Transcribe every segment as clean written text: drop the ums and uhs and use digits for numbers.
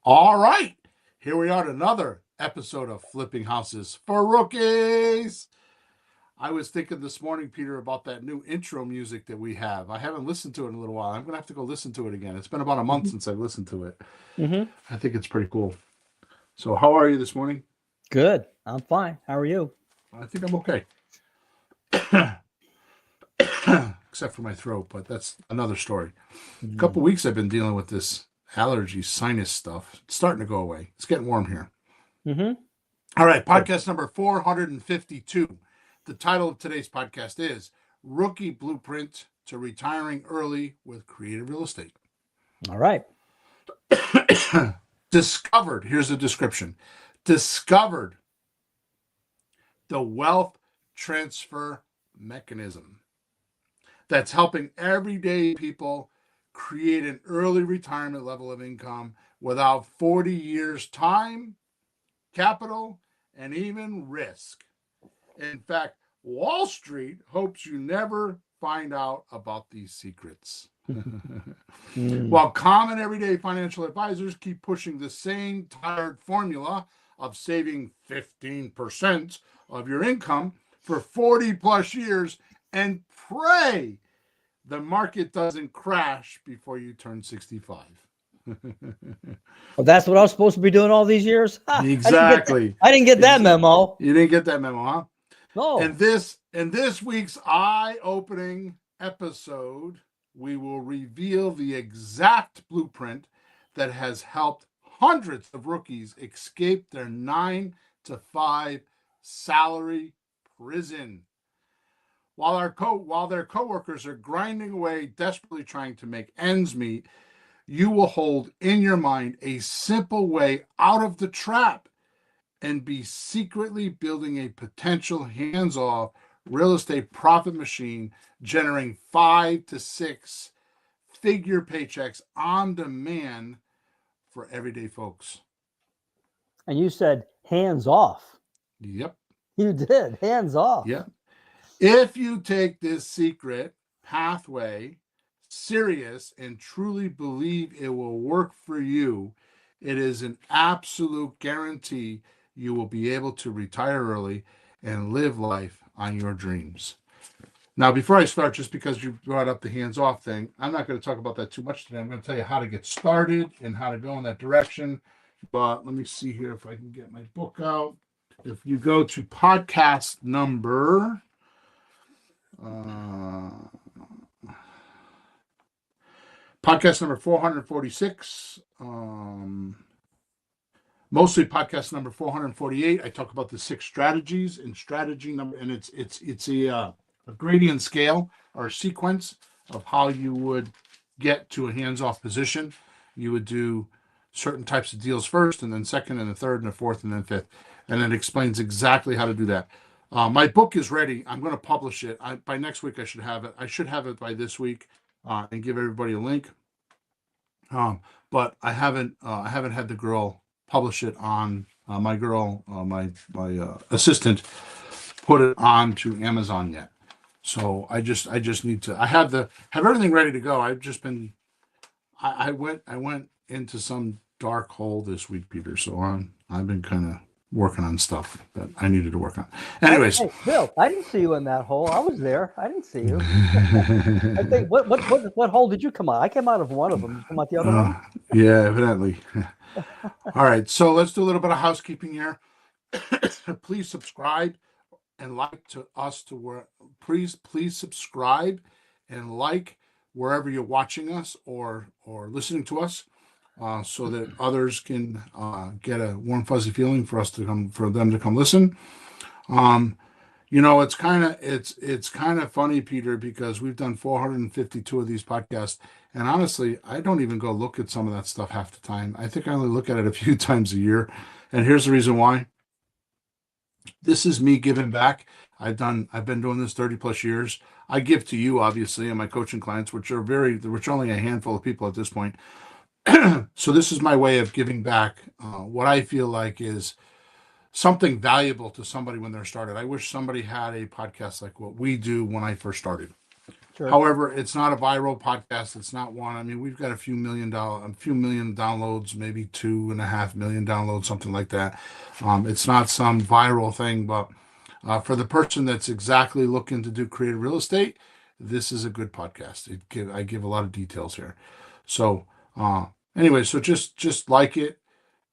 All right. Here we are at another episode of Flipping Houses for Rookies. I was thinking this morning, Peter, about that new intro music that we have. I haven't listened to it in a little while. I'm going to have to go listen to it again. It's been about a month since I've listened to it. Mm-hmm. I think it's pretty cool. So, how are you this morning? Good. I'm fine. How are you? I think I'm okay. Except for my throat, but that's another story. A couple weeks I've been dealing with this allergy sinus stuff. It's starting to go away. It's getting warm here. Mm-hmm. All right, podcast number 452. The title of today's podcast is Rookie Blueprint to Retiring Early with Creative Real Estate. All right. Discovered, here's the description. Discovered the wealth transfer mechanism that's helping everyday people create an early retirement level of income without 40 years time, capital, and even risk. In fact, Wall Street hopes you never find out about these secrets. While common everyday financial advisors keep pushing the same tired formula of saving 15% of your income for 40 plus years and pray the market doesn't crash before you turn 65. Well, that's what I was supposed to be doing all these years? Exactly. I didn't get that memo. You didn't get that memo, huh? No. In this week's eye-opening episode, we will reveal the exact blueprint that has helped hundreds of rookies escape their 9-to-5 salary prison. While their coworkers are grinding away, desperately trying to make ends meet, you will hold in your mind a simple way out of the trap and be secretly building a potential hands-off real estate profit machine generating 5 to 6 figure paychecks on demand for everyday folks. And you said hands off. Yep. You did. Hands off. Yep. If you take this secret pathway serious and truly believe it will work for you, it is an absolute guarantee you will be able to retire early and live life on your dreams. Now, before I start, just because you brought up the hands-off thing, I'm not going to talk about that too much today. I'm going to tell you how to get started and how to go in that direction. But let me see here if I can get my book out. If you go to podcast number... podcast number 446, mostly podcast number 448. I talk about the 6 strategies and strategy number, and it's a gradient scale or a sequence of how you would get to a hands-off position. You would do certain types of deals first, and then second, and the third, and the fourth, and then fifth, and it explains exactly how to do that. My book is ready. I'm going to publish it. By next week, I should have it. I should have it by this week, and give everybody a link. But I haven't had the girl publish it on my assistant put it on to Amazon yet. So I just need to. I have everything ready to go. I've just been. I went into some dark hole this week, Peter. So I've been kind of working on stuff that I needed to work on. Anyways, hey, Bill, I didn't see you in that hole. I was there. I didn't see you. I think what hole did you come out? I came out of one of them. Did you come out the other one? Yeah, evidently. All right, so let's do a little bit of housekeeping here. Please subscribe and like to us to where. Please subscribe and like wherever you're watching us or listening to us. So that others can get a warm fuzzy feeling for them to come listen. It's kind of funny, Peter, because we've done 452 of these podcasts, and honestly, I don't even go look at some of that stuff half the time. I think I only look at it a few times a year, and here's the reason why. This is me giving back. I've been doing this 30 plus years. I give to you, obviously, and my coaching clients, which are only a handful of people at this point. So this is my way of giving back what I feel like is something valuable to somebody when they're started. I wish somebody had a podcast like what we do when I first started. Sure. However, it's not a viral podcast. It's not one. I mean, we've got a few million downloads, maybe 2.5 million downloads, something like that. It's not some viral thing, but for the person that's exactly looking to do creative real estate, this is a good podcast. I give a lot of details here. So anyway, so just like it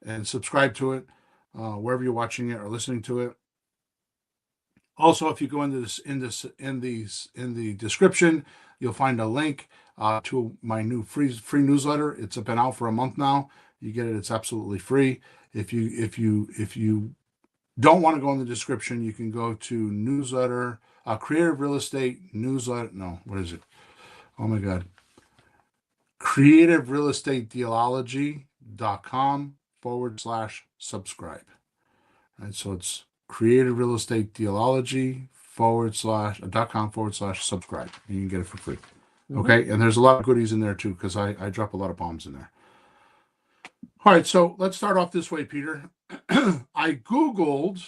and subscribe to it wherever you're watching it or listening to it. Also, if you go into this in the description, you'll find a link to my new free newsletter. It's been out for a month now. You get it; it's absolutely free. If you don't want to go in the description, you can go to newsletter, creative real estate newsletter. No, what is it? Oh my God. Creative real estate dealology.com/subscribe. And so it's creative real estate dealology.com/subscribe. And you can get it for free. Okay. And there's a lot of goodies in there too, because I drop a lot of bombs in there. All right. So let's start off this way, Peter. I Googled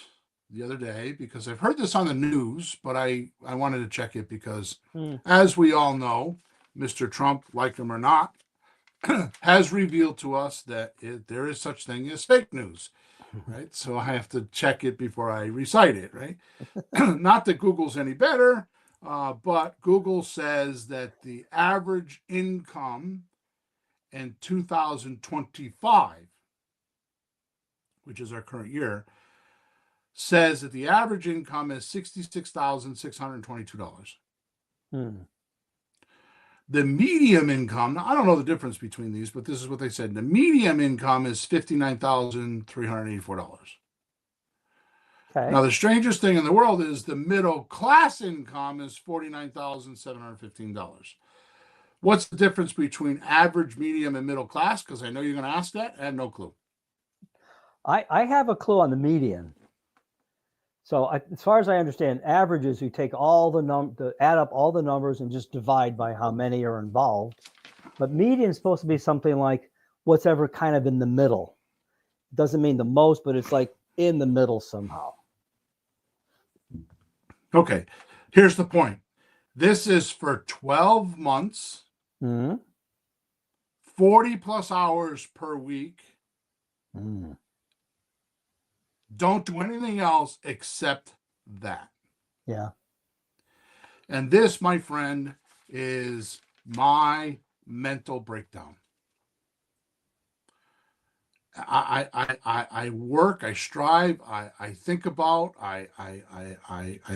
the other day because I've heard this on the news, but I wanted to check it because, as we all know, Mr. Trump, like him or not, has revealed to us that there is such thing as fake news, right? So I have to check it before I recite it, right? Not that Google's any better, but Google says that the average income in 2025, which is our current year, says that the average income is $66,622. The medium income, now I don't know the difference between these, but this is what they said. The medium income is $59,384. Okay. Now, the strangest thing in the world is the middle class income is $49,715. What's the difference between average, medium, and middle class? Because I know you're going to ask that. I have no clue. I have a clue on the median. So as far as I understand, averages, you take all add up all the numbers and just divide by how many are involved. But median is supposed to be something like what's ever kind of in the middle. It doesn't mean the most, but it's like in the middle somehow. Okay, here's the point. This is for 12 months, 40 plus hours per week. Don't do anything else except that. Yeah. And this, my friend, is my mental breakdown. I work, I strive, I think about, I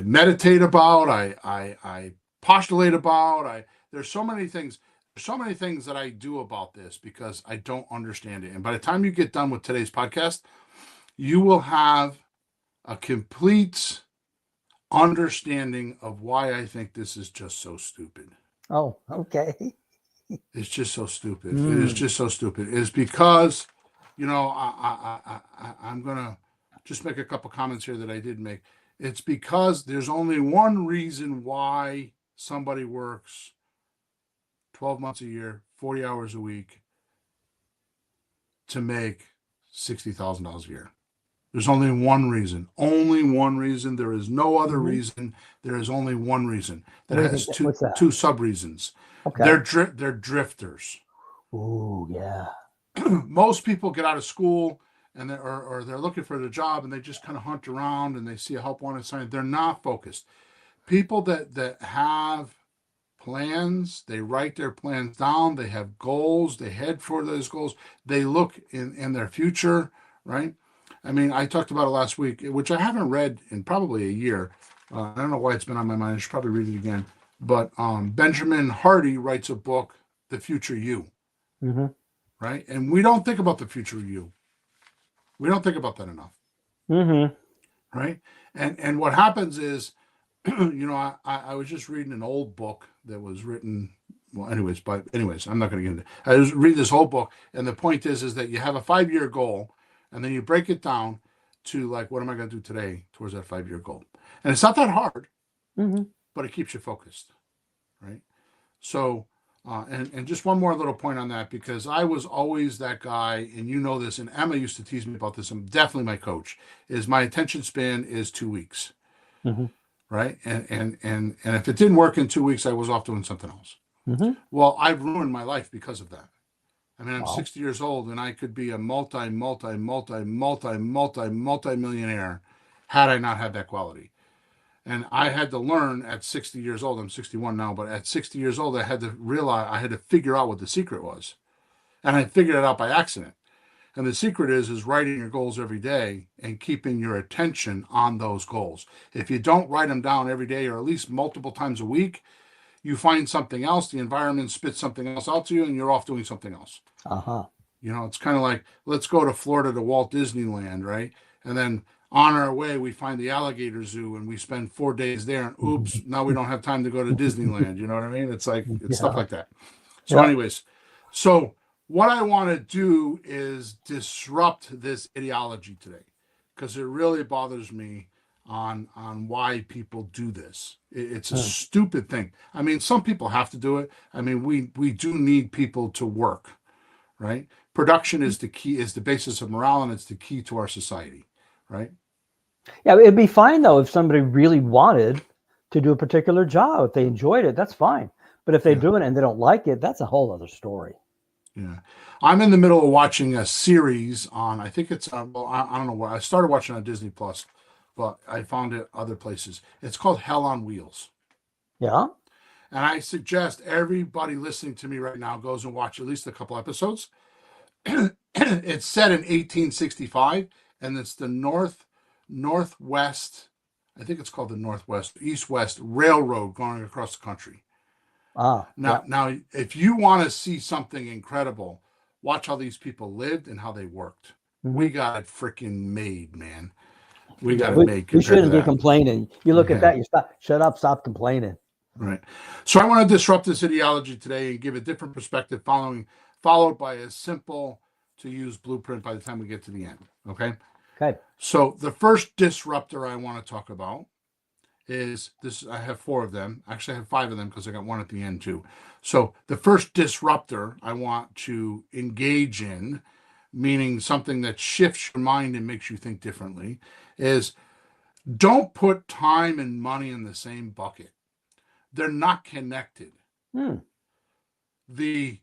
meditate about, I postulate about. There's so many things. There's so many things that I do about this because I don't understand it. And by the time you get done with today's podcast, you will have a complete understanding of why I think this is just so stupid. Oh, okay. It's just so stupid. It is just so stupid. It is because, I'm going to just make a couple comments here that I did make. It's because there's only one reason why somebody works 12 months a year, 40 hours a week to make $60,000 a year. There's only one reason. Only one reason. There is no other reason. There is only one reason. That has two sub reasons. Okay. They're drifters. Ooh, yeah. Most people get out of school and they're looking for the job and they just kind of hunt around and they see a help wanted sign. They're not focused. People that have plans, they write their plans down, they have goals, they head for those goals, they look in their future, right? I mean, I talked about it last week, which I haven't read in probably a year. I don't know why it's been on my mind. I should probably read it again. But Benjamin Hardy writes a book, The Future You, right? And we don't think about the future you. We don't think about that enough, right? And what happens is, I was just reading an old book that was written. Well, anyways, I'm not going to get into it. I just read this whole book, and the point is that you have a 5-year goal. And then you break it down to like, what am I going to do today towards that 5-year goal? And it's not that hard, but it keeps you focused, right? So, and just one more little point on that, because I was always that guy, and you know this, and Emma used to tease me about this. I'm definitely my coach, is my attention span is 2 weeks. right? And if it didn't work in 2 weeks, I was off doing something else. Hmm. Well, I've ruined my life because of that. I mean, I'm Wow. 60 years old and I could be a multi-millionaire had I not had that quality. And I had to learn at 60 years old. I'm 61 now, but at 60 years old, I had to realize I had to figure out what the secret was. And I figured it out by accident. And the secret is writing your goals every day and keeping your attention on those goals. If you don't write them down every day or at least multiple times a week, you find something else, the environment spits something else out to you, and you're off doing something else. Uh-huh. You know, it's kind of like, let's go to Florida to Walt Disneyland, right? And then on our way, we find the alligator zoo and we spend 4 days there. And oops, now we don't have time to go to Disneyland. You know what I mean? It's stuff Yeah. like that. So, Yeah. anyways, so what I want to do is disrupt this ideology today because it really bothers me on why people do this. It's a Hmm. stupid thing. I mean, some people have to do it. I mean, we do need people to work, right? Production is the key, is the basis of morale, and it's the key to our society, right? Yeah, it'd be fine though if somebody really wanted to do a particular job. If they enjoyed it, that's fine. But if they're Yeah, doing it and they don't like it, that's a whole other story. yeah. I'm in the middle of watching a series on. I think it's well, I don't know where I started watching on Disney Plus, but I found it other places. It's called Hell on Wheels, Yeah. and I suggest everybody listening to me right now goes and watch at least a couple episodes. It's set in 1865, and it's the northwest. I think it's called the Northwest East West Railroad going across the country. Ah, Now, yeah. now, if you want to see something incredible, watch how these people lived and how they worked. Hmm. We got it freaking made, man. We Yeah. got it We, made we compared to shouldn't be that. complaining. You look at Yeah, that, you stop, shut up, stop complaining. right. So I want to disrupt this ideology today and give a different perspective, followed by a simple to use blueprint by the time we get to the end. Okay. Okay. So the first disruptor I want to talk about is this. I have four of them. Actually, I have five of them because I got one at the end too. So the first disruptor I want to engage in, meaning something that shifts your mind and makes you think differently, is don't put time and money in the same bucket. They're not connected. Hmm. The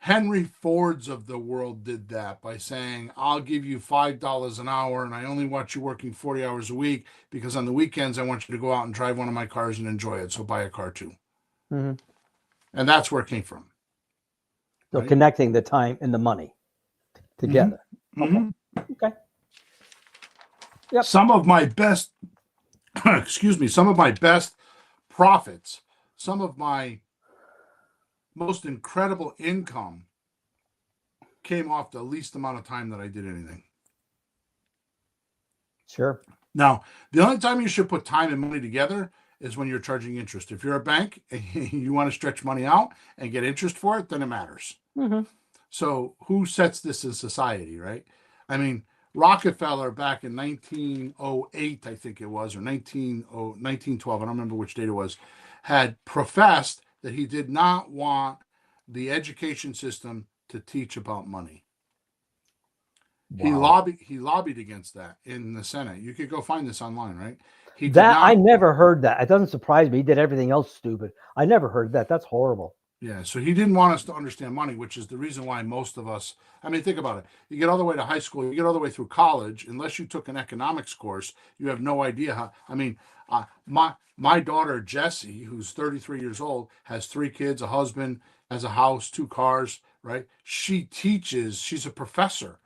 Henry Fords of the world did that by saying, I'll give you $5 an hour and I only want you working 40 hours a week because on the weekends I want you to go out and drive one of my cars and enjoy it. So buy a car too. Hmm. And that's where it came from, So right? connecting the time and the money Mm-hmm. together. Okay. Mm-hmm. Okay. Yep. Some of my best, excuse me, some of my best profits, some of my most incredible income came off the least amount of time that I did anything. Sure. Now, the only time you should put time and money together is when you're charging interest. If you're a bank and you want to stretch money out and get interest for it, then it matters. Hmm. So, who sets this in society, right? I mean, Rockefeller back in 1908, I think it was, or 1912, I don't remember which date it was, had professed that he did not want the education system to teach about money. Wow. He lobbied against that in the Senate. You could go find this online, right? He did That I not. never heard that. It doesn't surprise me. He did everything else stupid. I never heard that. That's horrible. Yeah, so he didn't want us to understand money, which is the reason why most of us. I mean, think about it. You get all the way to high school, you get all the way through college. Unless you took an economics course, you have no idea how. I mean, my daughter Jessie, who's 33 years old, has three kids, a husband, has a house, two cars. Right? She teaches. She's a professor.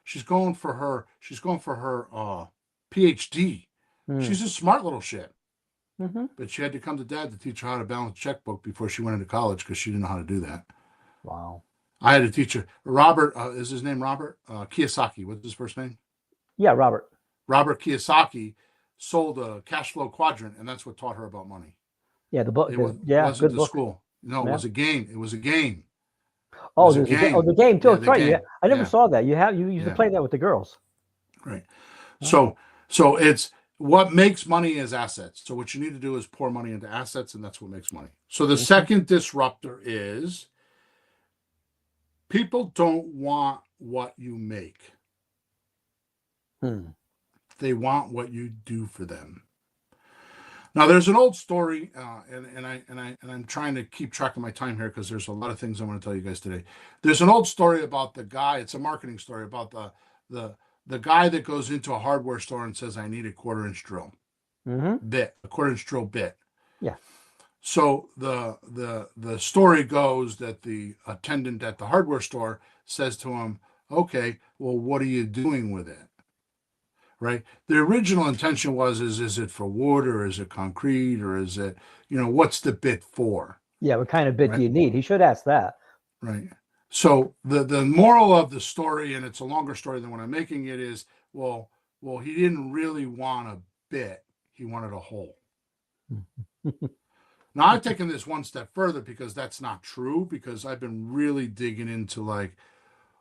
She's going for her PhD. Hmm. She's a smart little shit. Hmm. But she had to come to dad to teach her how to balance a checkbook before she went into college because she didn't know how to do that. Wow. I had to teach her. Robert, is his name Robert? Kiyosaki. What's his first name? Yeah, Robert. Robert Kiyosaki sold a cash flow quadrant, and that's what taught her about money. Yeah, the book. Yeah, Wasn't good the book. school. No, it Yeah. was a game. It was a game. It Oh, was a there's a game. Oh, game. the game too. Yeah, That's the right. Yeah, game. I never Yeah, saw that. You used to yeah. play that with the girls. Right. Huh? So it's what makes money is assets. So what you need to do is pour money into assets, and that's what makes money. So the Hmm. second disruptor is people don't want what you make. Hmm. They want what you do for them. Now, there's an old story, and I'm trying to keep track of my time here because there's a lot of things I want to tell you guys today. There's an old story about the guy. It's a marketing story about the the guy that goes into a hardware store and says, "I need a quarter-inch drill Mm-hmm. bit, a quarter-inch drill bit." Yeah. So the story goes that the attendant at the hardware store says to him, "Okay, well, what are you doing with it?" Right? The original intention was, is it for wood or is it concrete or is it, what's the bit for? Yeah. What kind of bit do Right? you need? He should ask that. Right. So the moral of the story, and it's a longer story than what I'm making it, is, well, he didn't really want a bit. He wanted a hole. Now I've taken this one step further because that's not true, because I've been really digging into, like,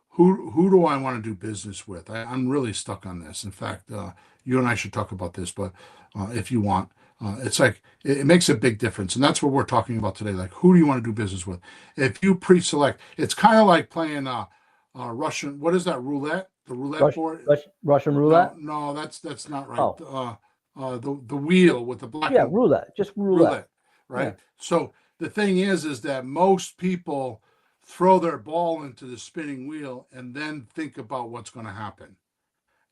who do I want to do business with? I'm really stuck on this. In fact, you and I should talk about this, but if you want, it's like it makes a big difference, and that's what we're talking about today. Like, who do you want to do business with? If you pre-select, it's kind of like playing Russian. What is that, roulette? The roulette board? Russian No, roulette. no, that's not right. Oh, The wheel with the black yeah, and roulette. Just roulette. roulette, Yeah. right? So the thing is that most people throw their ball into the spinning wheel and then think about what's going to happen,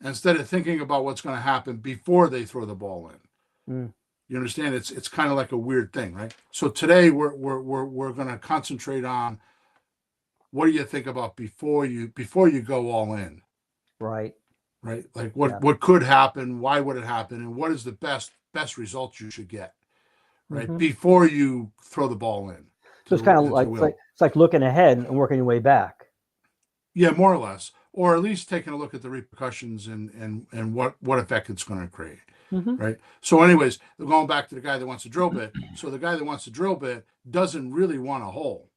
instead of thinking about what's going to happen before they throw the ball in. Mm. You understand? It's kind of like a weird thing, right? So today we're going to concentrate on, what do you think about before you go all in, Right. right? Like, Yeah. what could happen, why would it happen, and what is the best results you should get, right? Mm-hmm. Before you throw the ball in So it's kind of into the like wheel. it's like looking ahead and working your way back. Yeah, more or less, or at least taking a look at the repercussions and what effect it's going to create, Mm-hmm. right? So, anyways, going back to the guy that wants a drill bit. So the guy that wants a drill bit doesn't really want a hole.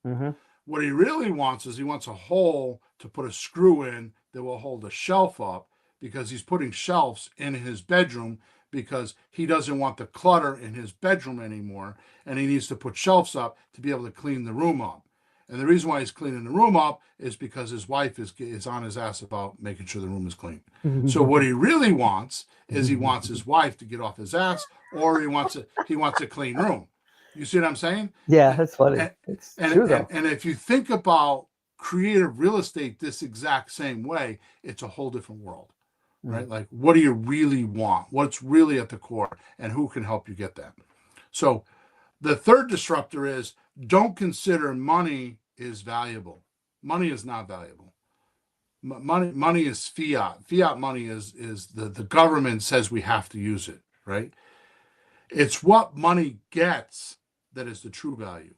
Mm-hmm. What he really wants is, he wants a hole to put a screw in that will hold a shelf up, because he's putting shelves in his bedroom, because he doesn't want the clutter in his bedroom anymore, and he needs to put shelves up to be able to clean the room up. And the reason why he's cleaning the room up is because his wife is on his ass about making sure the room is clean. So what he really wants is, he wants his wife to get off his ass, or he wants a clean room. You see what I'm saying? Yeah, that's funny. And It's and true and, though. and if you think about creative real estate this exact same way, it's a whole different world, Mm. right? Like, what do you really want? What's really at the core, and who can help you get that? So the third disruptor is, don't consider money is valuable. Money is not valuable. Money is fiat. Fiat money is the government says we have to use it, right? It's what money gets that is the true value,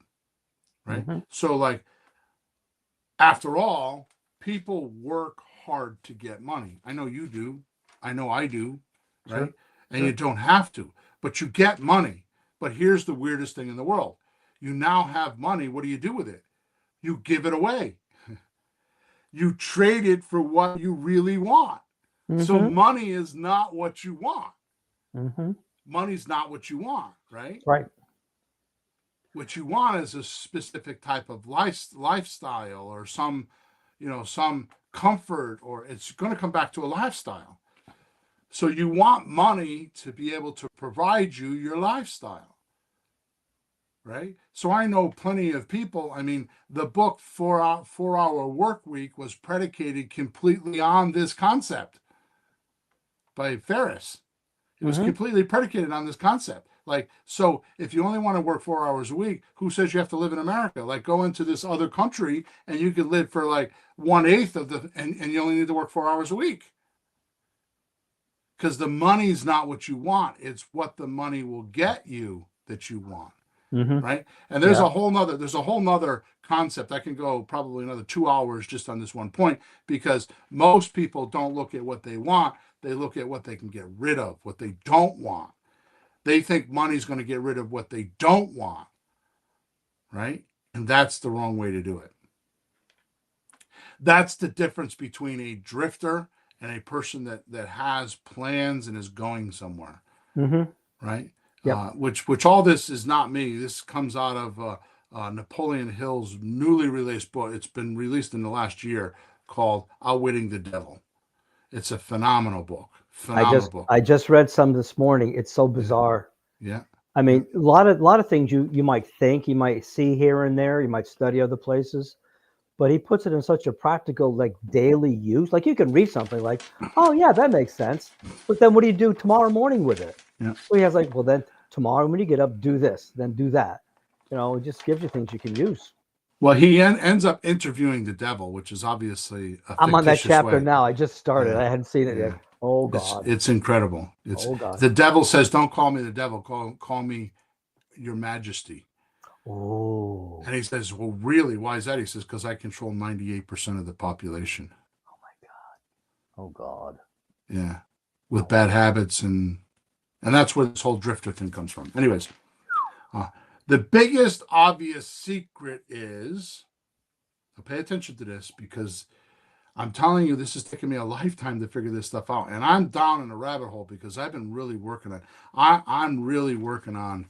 right? Mm-hmm. So, like, after all, people work hard to get money. I know you do. I know I do, Sure. right? And you Sure. don't have to, but you get money. But here's the weirdest thing in the world: you now have money. What do you do with it? You give it away. You trade it for what you really want. So Mm-hmm. money is not what you want. Mm-hmm. Money's not what you want, right? Right. What you want is a specific type of lifestyle, or some comfort, or it's going to come back to a lifestyle. So you want money to be able to provide you your lifestyle, right? So I know plenty of people. I mean, the book 4 Hour Work Week was predicated completely on this concept by Ferris. It was Mm-hmm. completely predicated on this concept. Like, so if you only want to work 4 hours a week, who says you have to live in America? Like, go into this other country and you could live for like 1/8 of and you only need to work 4 hours a week. Because the money's not what you want. It's what the money will get you that you want. Mm-hmm. Right. And there's Yeah. a whole nother concept. I can go probably another 2 hours just on this one point, because most people don't look at what they want. They look at what they can get rid of, what they don't want. They think money's going to get rid of what they don't want, right? And that's the wrong way to do it. That's the difference between a drifter and a person that has plans and is going somewhere, Mm-hmm. right? Yep. Which all this is not me. This comes out of Napoleon Hill's newly released book. It's been released in the last year, called "Outwitting the Devil." It's a phenomenal book. Phenomenal book. I just read some this morning. It's so bizarre. Yeah. I mean, a lot of things you might think, you might see here and there, you might study other places, but he puts it in such a practical, like daily use. Like you can read something like, oh yeah, that makes sense. But then what do you do tomorrow morning with it? Yeah. So he has like, well then tomorrow when you get up, do this, then do that. It just gives you things you can use. Well, he ends up interviewing the devil, which is obviously a I'm on that fictitious chapter way. now. I just started. Yeah. I hadn't seen it yet. Yeah. Oh God. It's incredible. Oh God. The devil says, "Don't call me the devil. Call me Your Majesty." Oh. And he says, "Well, really? Why is that?" He says, "Because I control 98% of the population." Oh my God. Oh God. Yeah, with bad habits and that's where this whole drifter thing comes from. Anyways, the biggest obvious secret is, pay attention to this because I'm telling you, this has taken me a lifetime to figure this stuff out, and I'm down in a rabbit hole because I've been really working on. I'm really working on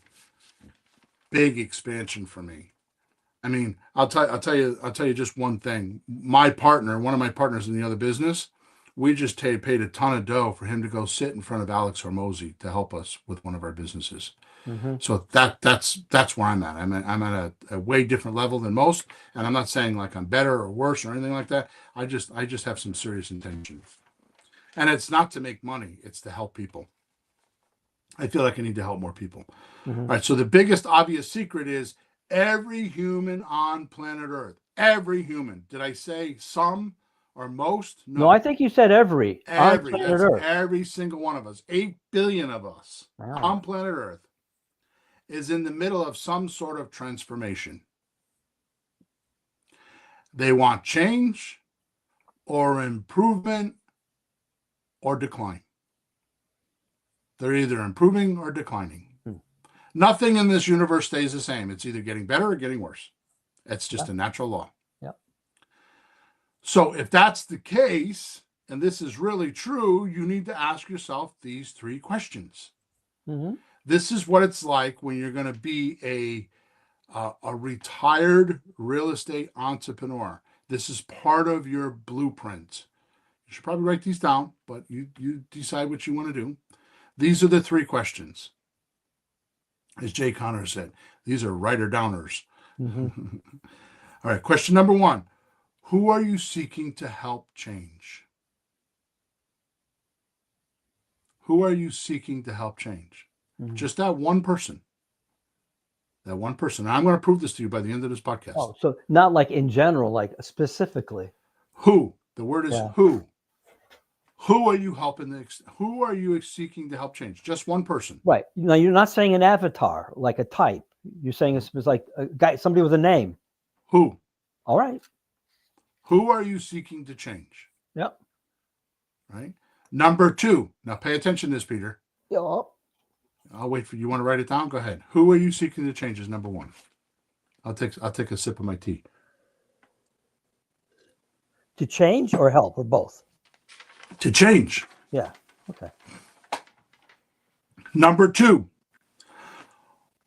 big expansion for me. I mean, I'll tell you just one thing. One of my partners in the other business, we just paid a ton of dough for him to go sit in front of Alex Hormozy to help us with one of our businesses. Mm-hmm. So that's where I'm at. I'm at a way different level than most, and I'm not saying like I'm better or worse or anything like that. I just have some serious intentions, and it's not to make money; it's to help people. I feel like I need to help more people. Mm-hmm. All right. So the biggest obvious secret is every human on planet Earth. Every human. Did I say some or most? No, I think you said every on Every. planet That's Earth. every single one of us. 8 billion of us on planet Earth is in the middle of some sort of transformation. They want change or improvement or decline. They're either improving or declining. Nothing in this universe stays the same. It's either getting better or getting worse. It's just a natural law. Yep. So if that's the case, and this is really true, you need to ask yourself these 3 questions. Mm-hmm. This is what it's like when you're going to be a retired real estate entrepreneur. This is part of your blueprint. You should probably write these down, but you decide what you want to do. These are the 3 questions. As Jay Connor said, these are writer-downers. Mm-hmm. All right, question number 1. Who are you seeking to help change? Who are you seeking to help change? Mm-hmm. Just that one person. That one person. And I'm going to prove this to you by the end of this podcast. Oh, so not like in general, like specifically. Who? The word is who. Who are you helping? Who are you seeking to help change? Just one person. Right. Now, you're not saying an avatar, like a type. You're saying it's like a guy, somebody with a name. Who? All right. Who are you seeking to change? Yep. Right. Number 2. Now pay attention to this, Peter. Yep. I'll wait for you. Want to write it down? Go ahead. Who are you seeking to change is number 1. I'll take a sip of my tea. To change or help or both? To change. Yeah. Okay. Number 2.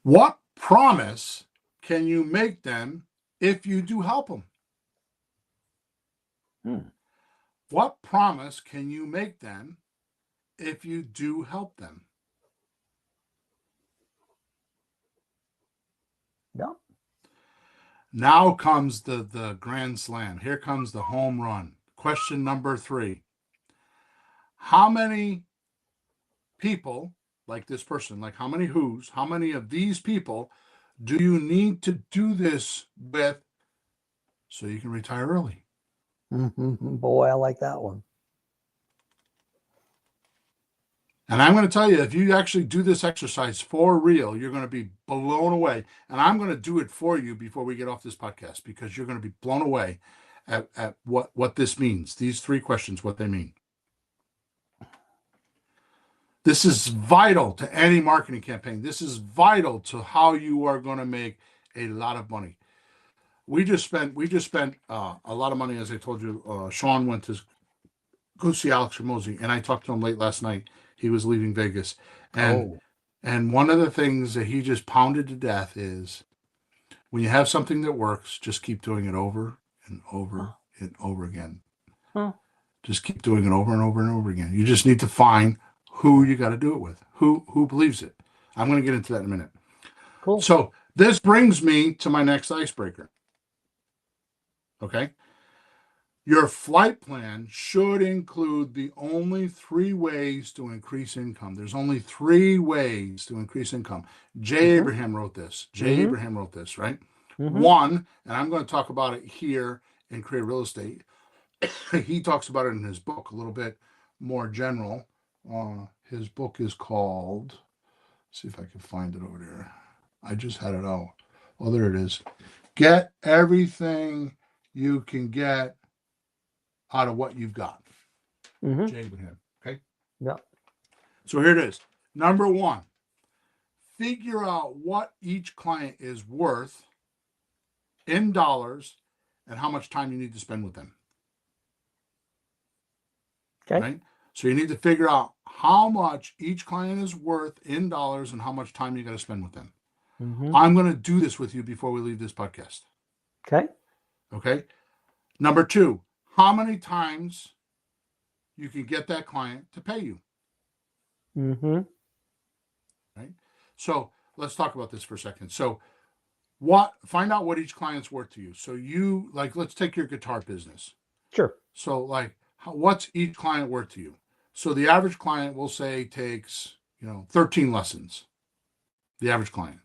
What promise can you make them if you do help them? What promise can you make them if you do help them? Yeah. Now comes the grand slam. Here comes the home run. Question number 3. How many people, like this person, like how many of these people do you need to do this with so you can retire early? Mm-hmm. Boy, I like that one. And I'm going to tell you, if you actually do this exercise for real, you're going to be blown away. And I'm going to do it for you before we get off this podcast because you're going to be blown away at what this means. These 3 questions, what they mean. This is vital to any marketing campaign. This is vital to how you are going to make a lot of money. We just spent a lot of money, as I told you. Sean went to go see Alex Hormozy, and I talked to him late last night. He was leaving Vegas, and one of the things that he just pounded to death is when you have something that works, just keep doing it over and over and over again. Just keep doing it over and over and over again. You just need to find who you got to do it with, who believes it. I'm going to get into that in a minute. Cool. So this brings me to my next icebreaker. Okay. Your flight plan should include the only 3 ways to increase income. There's only 3 ways to increase income. Jay Abraham wrote this. Abraham wrote this, right? One, and I'm going to talk about it here in Create Real Estate. He talks about it in his book a little bit more general. His book is called, see if I can find it over there. I just had it out. Oh, there it is. Get everything you can get out of what you've got. Jay Abraham. Okay. Yeah. So here it is. Number 1, figure out what each client is worth in dollars and how much time you need to spend with them. Okay. Right? So you need to figure out how much each client is worth in dollars and how much time you got to spend with them. I'm going to do this with you before we leave this podcast. Okay. Okay. Number 2, how many times you can get that client to pay you. Right. So let's talk about this for a second. So find out what each client's worth to you. So you, like, let's take your guitar business. Sure. So like, what's each client worth to you? So the average client, will say, takes 13 lessons. The average client,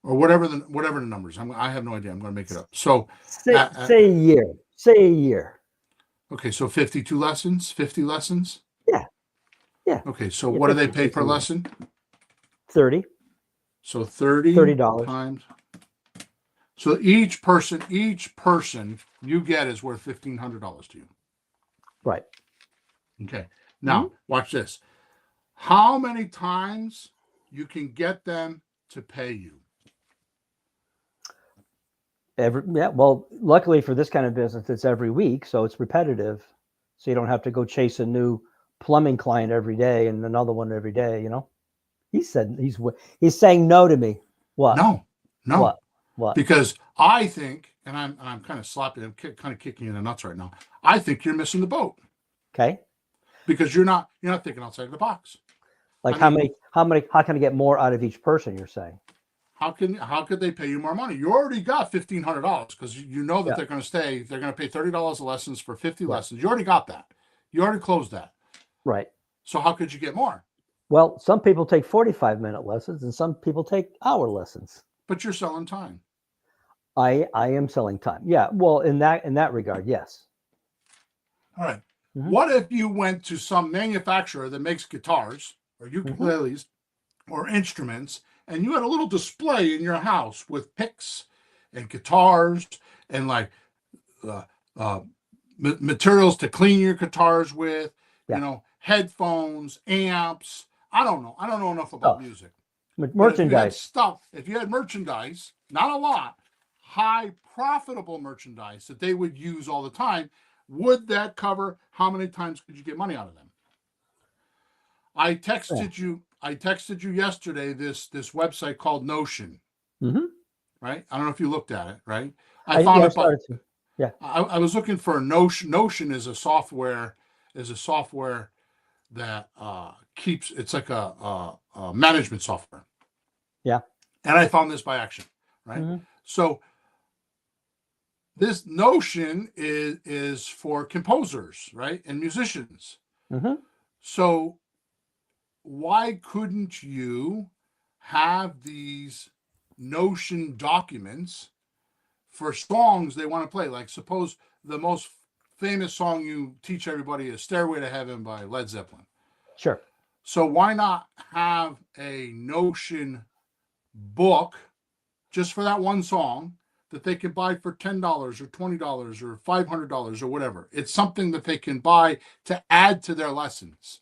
or whatever the numbers. I have no idea. I'm going to make it up. So say a year. Say a year. Okay, so 52 lessons, 50 lessons. Yeah. Okay, so what do they pay per lesson? 30. So $30 times. So each person you get is worth $1,500 to you. Right. Okay. Now, watch this. How many times you can get them to pay you? Well, luckily for this kind of business, it's every week, so it's repetitive. So you don't have to go chase a new plumbing client every day and another one every day. He said he's saying no to me. What? No. What? Because I think, and I'm kind of sloppy, I'm kind of kicking you in the nuts right now. I think you're missing the boat. Okay. Because you're not thinking outside the box. Like how can I get more out of each person, you're saying? How could they pay you more money? You already got $1,500 because you know that they're going to pay $30 a lessons for 50 lessons. You already got that. You already closed that. Right. So how could you get more? Well, some people take 45-minute lessons and some people take hour lessons. But you're selling time. I am selling time. Yeah. Well, in that regard, yes. All right. What if you went to some manufacturer that makes guitars or ukuleles or instruments, and you had a little display in your house with picks and guitars and like materials to clean your guitars with, headphones, amps. I don't know enough about music. Merchandise. If you had merchandise, not a lot, high profitable merchandise that they would use all the time, would that cover how many times could you get money out of them? I texted you yesterday this website called Notion. Right? I don't know if you looked at it, right? I was looking for Notion. Notion is a software that it's like a management software. Yeah. And I found this by accident, right? So this Notion is for composers, right? And musicians. So why couldn't you have these Notion documents for songs they want to play? Like, suppose the most famous song you teach everybody is Stairway to Heaven by Led Zeppelin. Sure. So why not have a Notion book just for that one song that they can buy for $10 or $20 or $500 or whatever? It's something that they can buy to add to their lessons.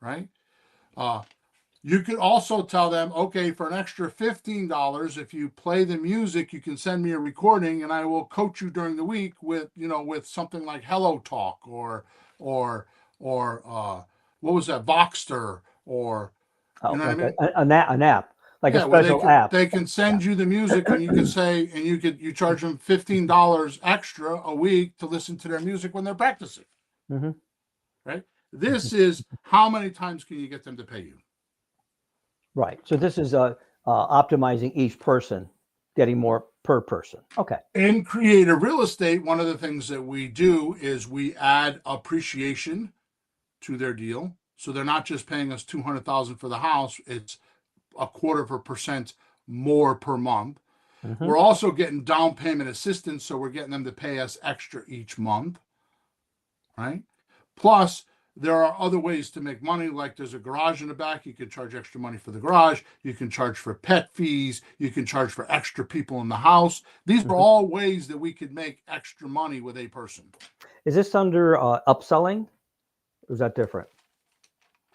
Right? You could also tell them, okay, for an extra $15, if you play the music, you can send me a recording and I will coach you during the week with something like Hello Talk or what was that, Voxter, or you know what I mean? An app, like a special app. They can send you the music, and you can say, and you charge them $15 extra a week to listen to their music when they're practicing. Mm-hmm. right? This is how many times can you get them to pay you? Right. So this is optimizing each person, getting more per person. Okay. In creative real estate, one of the things that we do is we add appreciation to their deal. So they're not just paying us $200,000 for the house, it's a 0.25% more per month. Mm-hmm. We're also getting down payment assistance, so we're getting them to pay us extra each month, right? Plus, there are other ways to make money, like there's a garage in the back. You can charge extra money for the garage. You can charge for pet fees. You can charge for extra people in the house. These are all ways that we could make extra money with a person. Is this under upselling? Or is that different?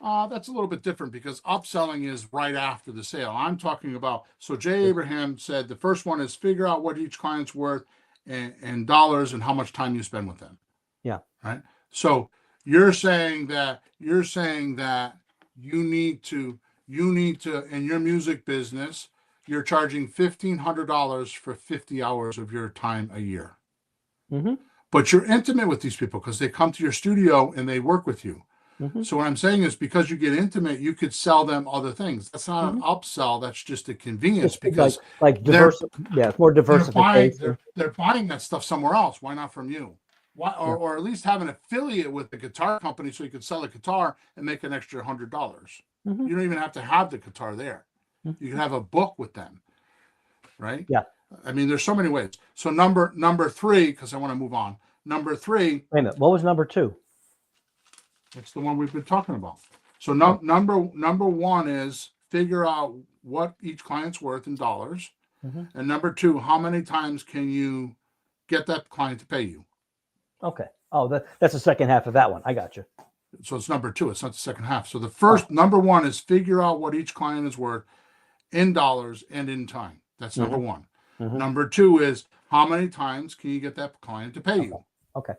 That's a little bit different because upselling is right after the sale. I'm talking about, so Jay Abraham said the first one is figure out what each client's worth in dollars and how much time you spend with them. Yeah. Right. So you're saying that you need to in your music business, you're charging $1,500 for 50 hours of your time a year. Mm-hmm. But you're intimate with these people because they come to your studio and they work with you. Mm-hmm. So what I'm saying is because you get intimate, you could sell them other things. That's not an Mm-hmm. upsell. That's just a convenience Just because like they're yeah, it's more diversification. they're buying that stuff somewhere else. Why not from you? Why or at least have an affiliate with the guitar company so you could sell a guitar and make an extra $100. Mm-hmm. You don't even have to have the guitar there. Mm-hmm. You can have a book with them, right? Yeah. I mean, there's so many ways. So number three, because I want to move on. Number three. Wait a minute. What was number 2? It's the one we've been talking about. So number one is figure out what each client's worth in dollars. Mm-hmm. And number 2, how many times can you get that client to pay you? Okay. Oh, that's the second half of that one. I got you. So it's number 2. It's not the second half. So the first number 1 is figure out what each client is worth in dollars and in time. That's number 1. Mm-hmm. Number 2 is how many times can you get that client to pay you? Okay.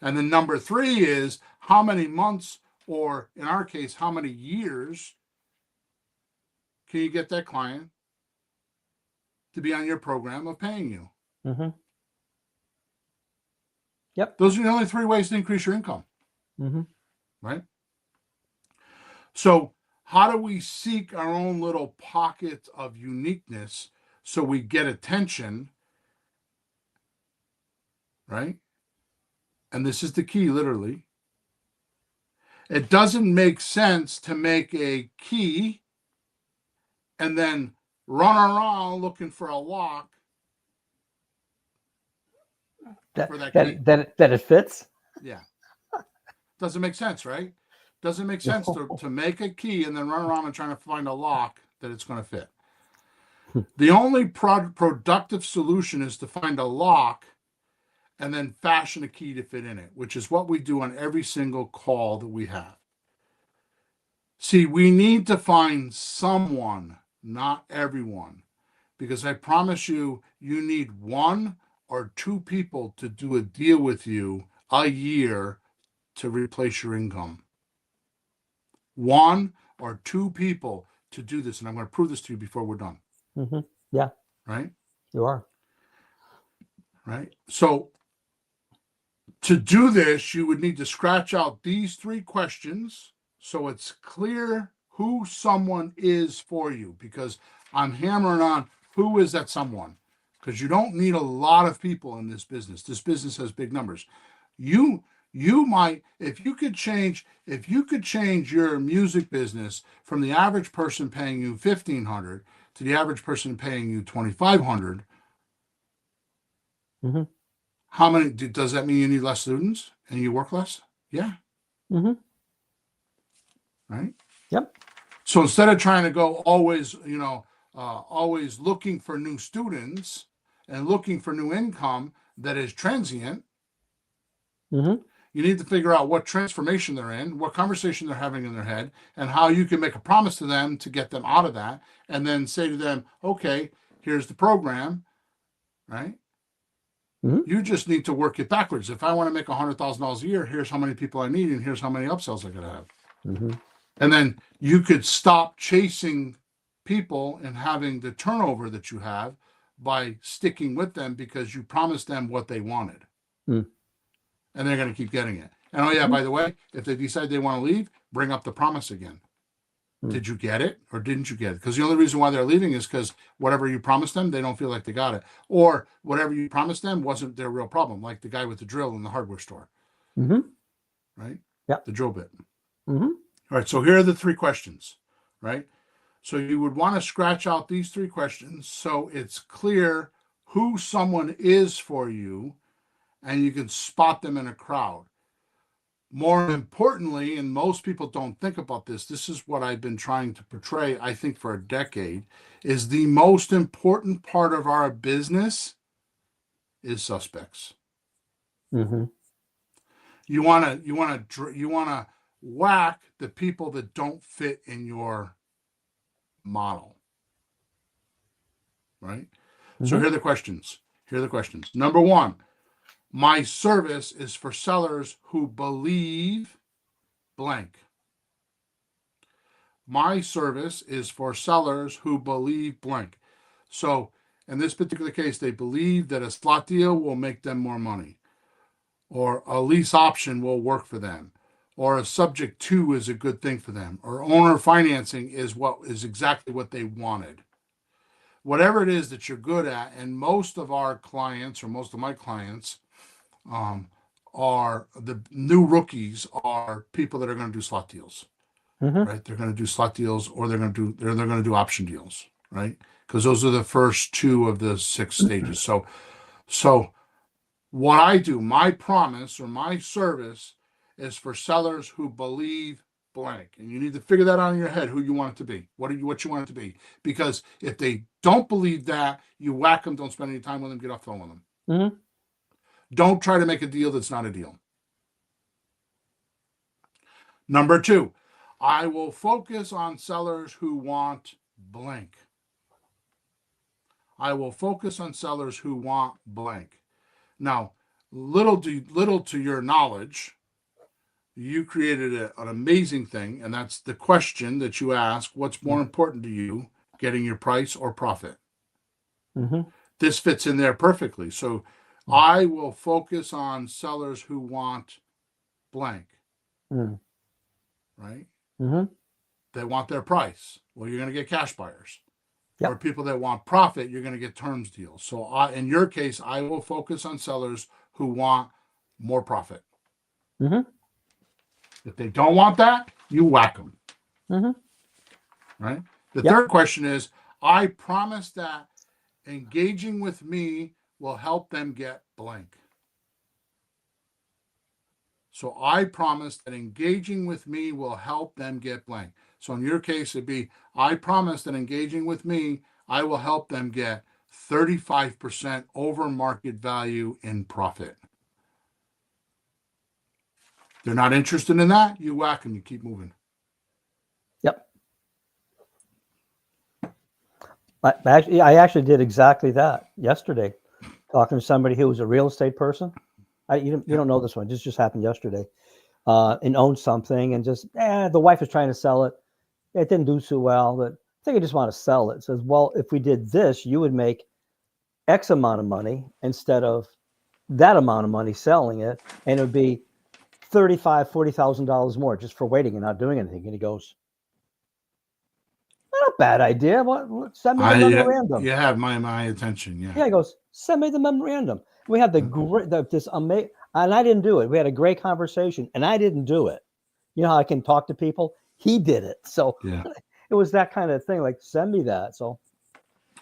And then number 3 is how many months, or in our case, how many years can you get that client to be on your program of paying you? Mm-hmm. Yep. Those are the only 3 ways to increase your income. Mm-hmm. Right? So how do we seek our own little pockets of uniqueness so we get attention? Right? And this is the key, literally. It doesn't make sense to make a key and then run around looking for a lock for that key. That it fits? Yeah. Doesn't make sense, right? Doesn't make sense to make a key and then run around and trying to find a lock that it's going to fit. The only productive solution is to find a lock and then fashion a key to fit in it, which is what we do on every single call that we have. See, we need to find someone, not everyone, because I promise you, you need 1 or 2 people to do a deal with you a year to replace your income. 1 or 2 people to do this. And I'm going to prove this to you before we're done. Mm-hmm. Yeah. Right? You are. Right? So to do this, you would need to scratch out these 3 questions so it's clear who someone is for you, because I'm hammering on who is that someone, because you don't need a lot of people in this business. This business has big numbers. You might, if you could change your music business from the average person paying you $1,500 to the average person paying you $2,500. Mm-hmm. How many does that mean? You need less students and you work less? Yeah. Mm-hmm. Right. Yep. So instead of trying to go always looking for new students and looking for new income that is transient, mm-hmm. you need to figure out what transformation they're in, what conversation they're having in their head, and how you can make a promise to them to get them out of that, and then say to them, okay, here's the program, right? Mm-hmm. You just need to work it backwards. If I want to make $100,000 a year, here's how many people I need, and here's how many upsells I gotta have. Mm-hmm. And then you could stop chasing people and having the turnover that you have by sticking with them because you promised them what they wanted. Mm. And they're going to keep getting it. And oh yeah, by the way, if they decide they want to leave, bring up the promise again. Did you get it or didn't you get it? Because the only reason why they're leaving is because whatever you promised them, they don't feel like they got it. Or whatever you promised them wasn't their real problem, like the guy with the drill in the hardware store, Mm-hmm. right? Yep. The drill bit. Mm-hmm. All right, so here are the 3 questions, right? So you would want to scratch out these 3 questions so it's clear who someone is for you and you can spot them in a crowd. More importantly, and most people don't think about this, this is what I've been trying to portray, I think, for a decade, is the most important part of our business is suspects. Mm-hmm. You want to whack the people that don't fit in your model, right? So Mm-hmm. here are the questions. Number 1, my service is for sellers who believe blank. My service is for sellers who believe blank. So in this particular case, they believe that a slot deal will make them more money, or a lease option will work for them, or a subject to is a good thing for them, or owner financing is exactly what they wanted. Whatever it is that you're good at, and most of our clients, or most of my clients, are the new rookies, are people that are going to do slot deals, Mm-hmm. right? They're going to do slot deals, or they're going to do option deals, right? Because those are the first 2 of the 6 stages. So what I do, my promise or my service, is for sellers who believe blank, and you need to figure that out in your head who you want it to be, what you want it to be. Because if they don't believe that, you whack them. Don't spend any time with them. Get off the phone with them. Mm-hmm. Don't try to make a deal that's not a deal. Number 2, I will focus on sellers who want blank. I will focus on sellers who want blank. Now, little to your knowledge, you created an amazing thing, and that's the question that you ask: what's more important to you, getting your price or profit? Mm-hmm. This fits in there perfectly. So I will focus on sellers who want blank, right? Mm-hmm. They want their price. Well, you're going to get cash buyers. Yep. Or people that want profit, you're going to get terms deals. So in your case, I will focus on sellers who want more profit. Mm-hmm. If they don't want that, you whack them. Mm-hmm. Right? The Yep. third question is, I promise that engaging with me will help them get blank. So I promise that engaging with me will help them get blank. So in your case, it'd be, I promise that engaging with me, I will help them get 35% over market value in profit. They're not interested in that, you whack them, you keep moving. Yep. I actually did exactly that yesterday, talking to somebody who was a real estate person. You don't know this one. This just happened yesterday. And owned something, and just the wife was trying to sell it. It didn't do so well, but I think I just want to sell it. It says, well, if we did this, you would make X amount of money instead of that amount of money selling it, and it would be $40,000 more just for waiting and not doing anything. And he goes, not a bad idea. What? Send me the memorandum. You have my attention. Yeah. Yeah, he goes, send me the memorandum. We had this amazing, and I didn't do it. We had a great conversation, and I didn't do it. You know how I can talk to people? He did it. So yeah. It was that kind of thing. Like, send me that. So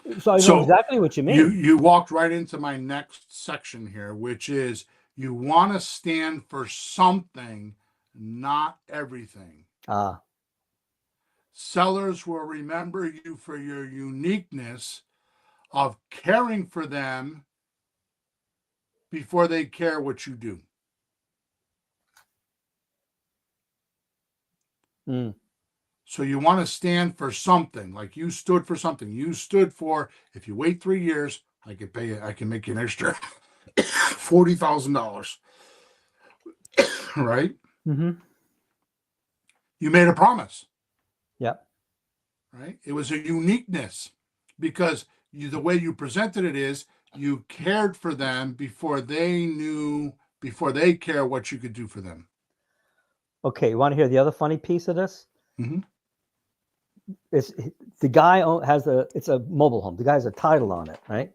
I know exactly what you mean. You walked right into my next section here, which is you want to stand for something, not everything. Sellers will remember you for your uniqueness of caring for them before they care what you do. So you want to stand for something, like you stood for something. You stood for, if you wait 3 years, I can make you an extra $40,000. Right? Mm-hmm. You made a promise. Yep. Right? It was a uniqueness because the way you presented it is you cared for them before they care what you could do for them. Okay, you want to hear the other funny piece of this? Hmm. It's the guy has it's a mobile home. The guy has a title on it, right?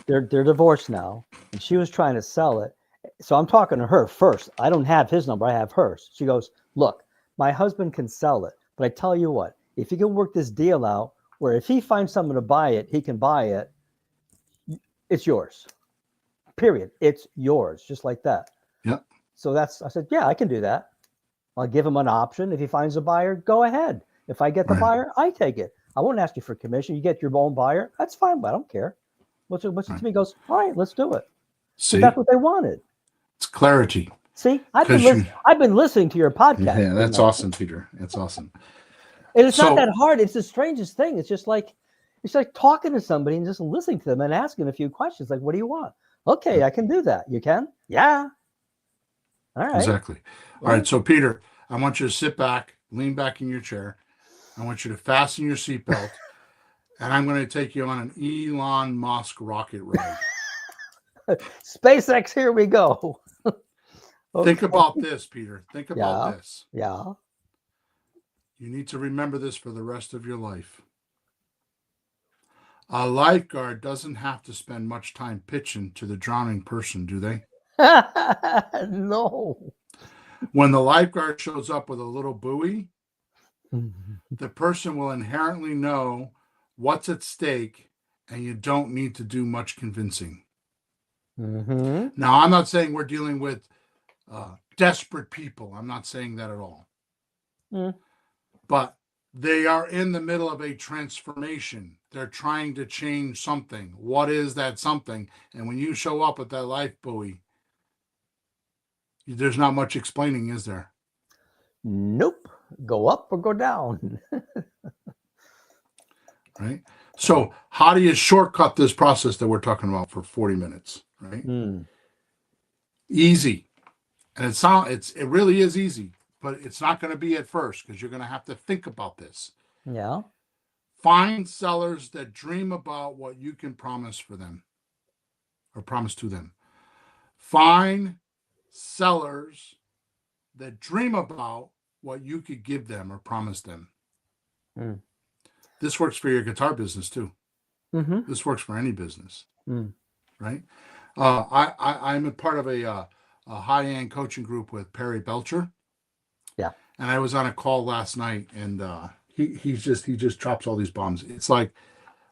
They're divorced now, and she was trying to sell it. So I'm talking to her first. I don't have his number. I have hers. She goes, "Look, my husband can sell it, but I tell you what, if you can work this deal out where if he finds someone to buy it, he can buy it. It's yours. Period. It's yours, just like that." Yeah. So I said, "Yeah, I can do that. I'll give him an option. If he finds a buyer, go ahead. If I get the Right. buyer, I take it. I won't ask you for commission. You get your own buyer. That's fine, but I don't care." What's it Right. to me? He goes, "All right, let's do it." Because that's See, what they wanted. it's clarity. See, Because you, I've been listening to your podcast. yeah, that's awesome, Peter. That's awesome. And it's not that So, hard. It's the strangest thing. It's like talking to somebody and just listening to them and asking a few questions. Like, what do you want? Okay, I can do that. You can? Yeah. All right. exactly. All right. So, Peter, I want you to sit back, lean back in your chair. I want you to fasten your seatbelt, and I'm going to take you on an Elon Musk rocket ride. SpaceX, here we go. Think Okay. about this, Peter. Think about Yeah. this. Yeah. You need to remember this for the rest of your life. A lifeguard doesn't have to spend much time pitching to the drowning person, do they? No. When the lifeguard shows up with a little buoy, the person will inherently know what's at stake, and you don't need to do much convincing. Mm-hmm. Now, I'm not saying we're dealing with desperate people. I'm not saying that at all. Mm. But they are in the middle of a transformation. They're trying to change something. What is that something? And when you show up with that life buoy, there's not much explaining, is there? Nope. Go up or go down. Right? So, how do you shortcut this process that we're talking about for 40 minutes? Right? Mm. Easy. And it really is easy, but it's not going to be at first because you're going to have to think about this. Yeah. Find sellers that dream about what you can promise for them or promise to them. Find sellers that dream about what you could give them or promise them. Mm. This works for your guitar business too. Mm-hmm. This works for any business, Mm. right? I'm a part of a high-end coaching group with Perry Belcher. Yeah. And I was on a call last night, and he just drops all these bombs. It's like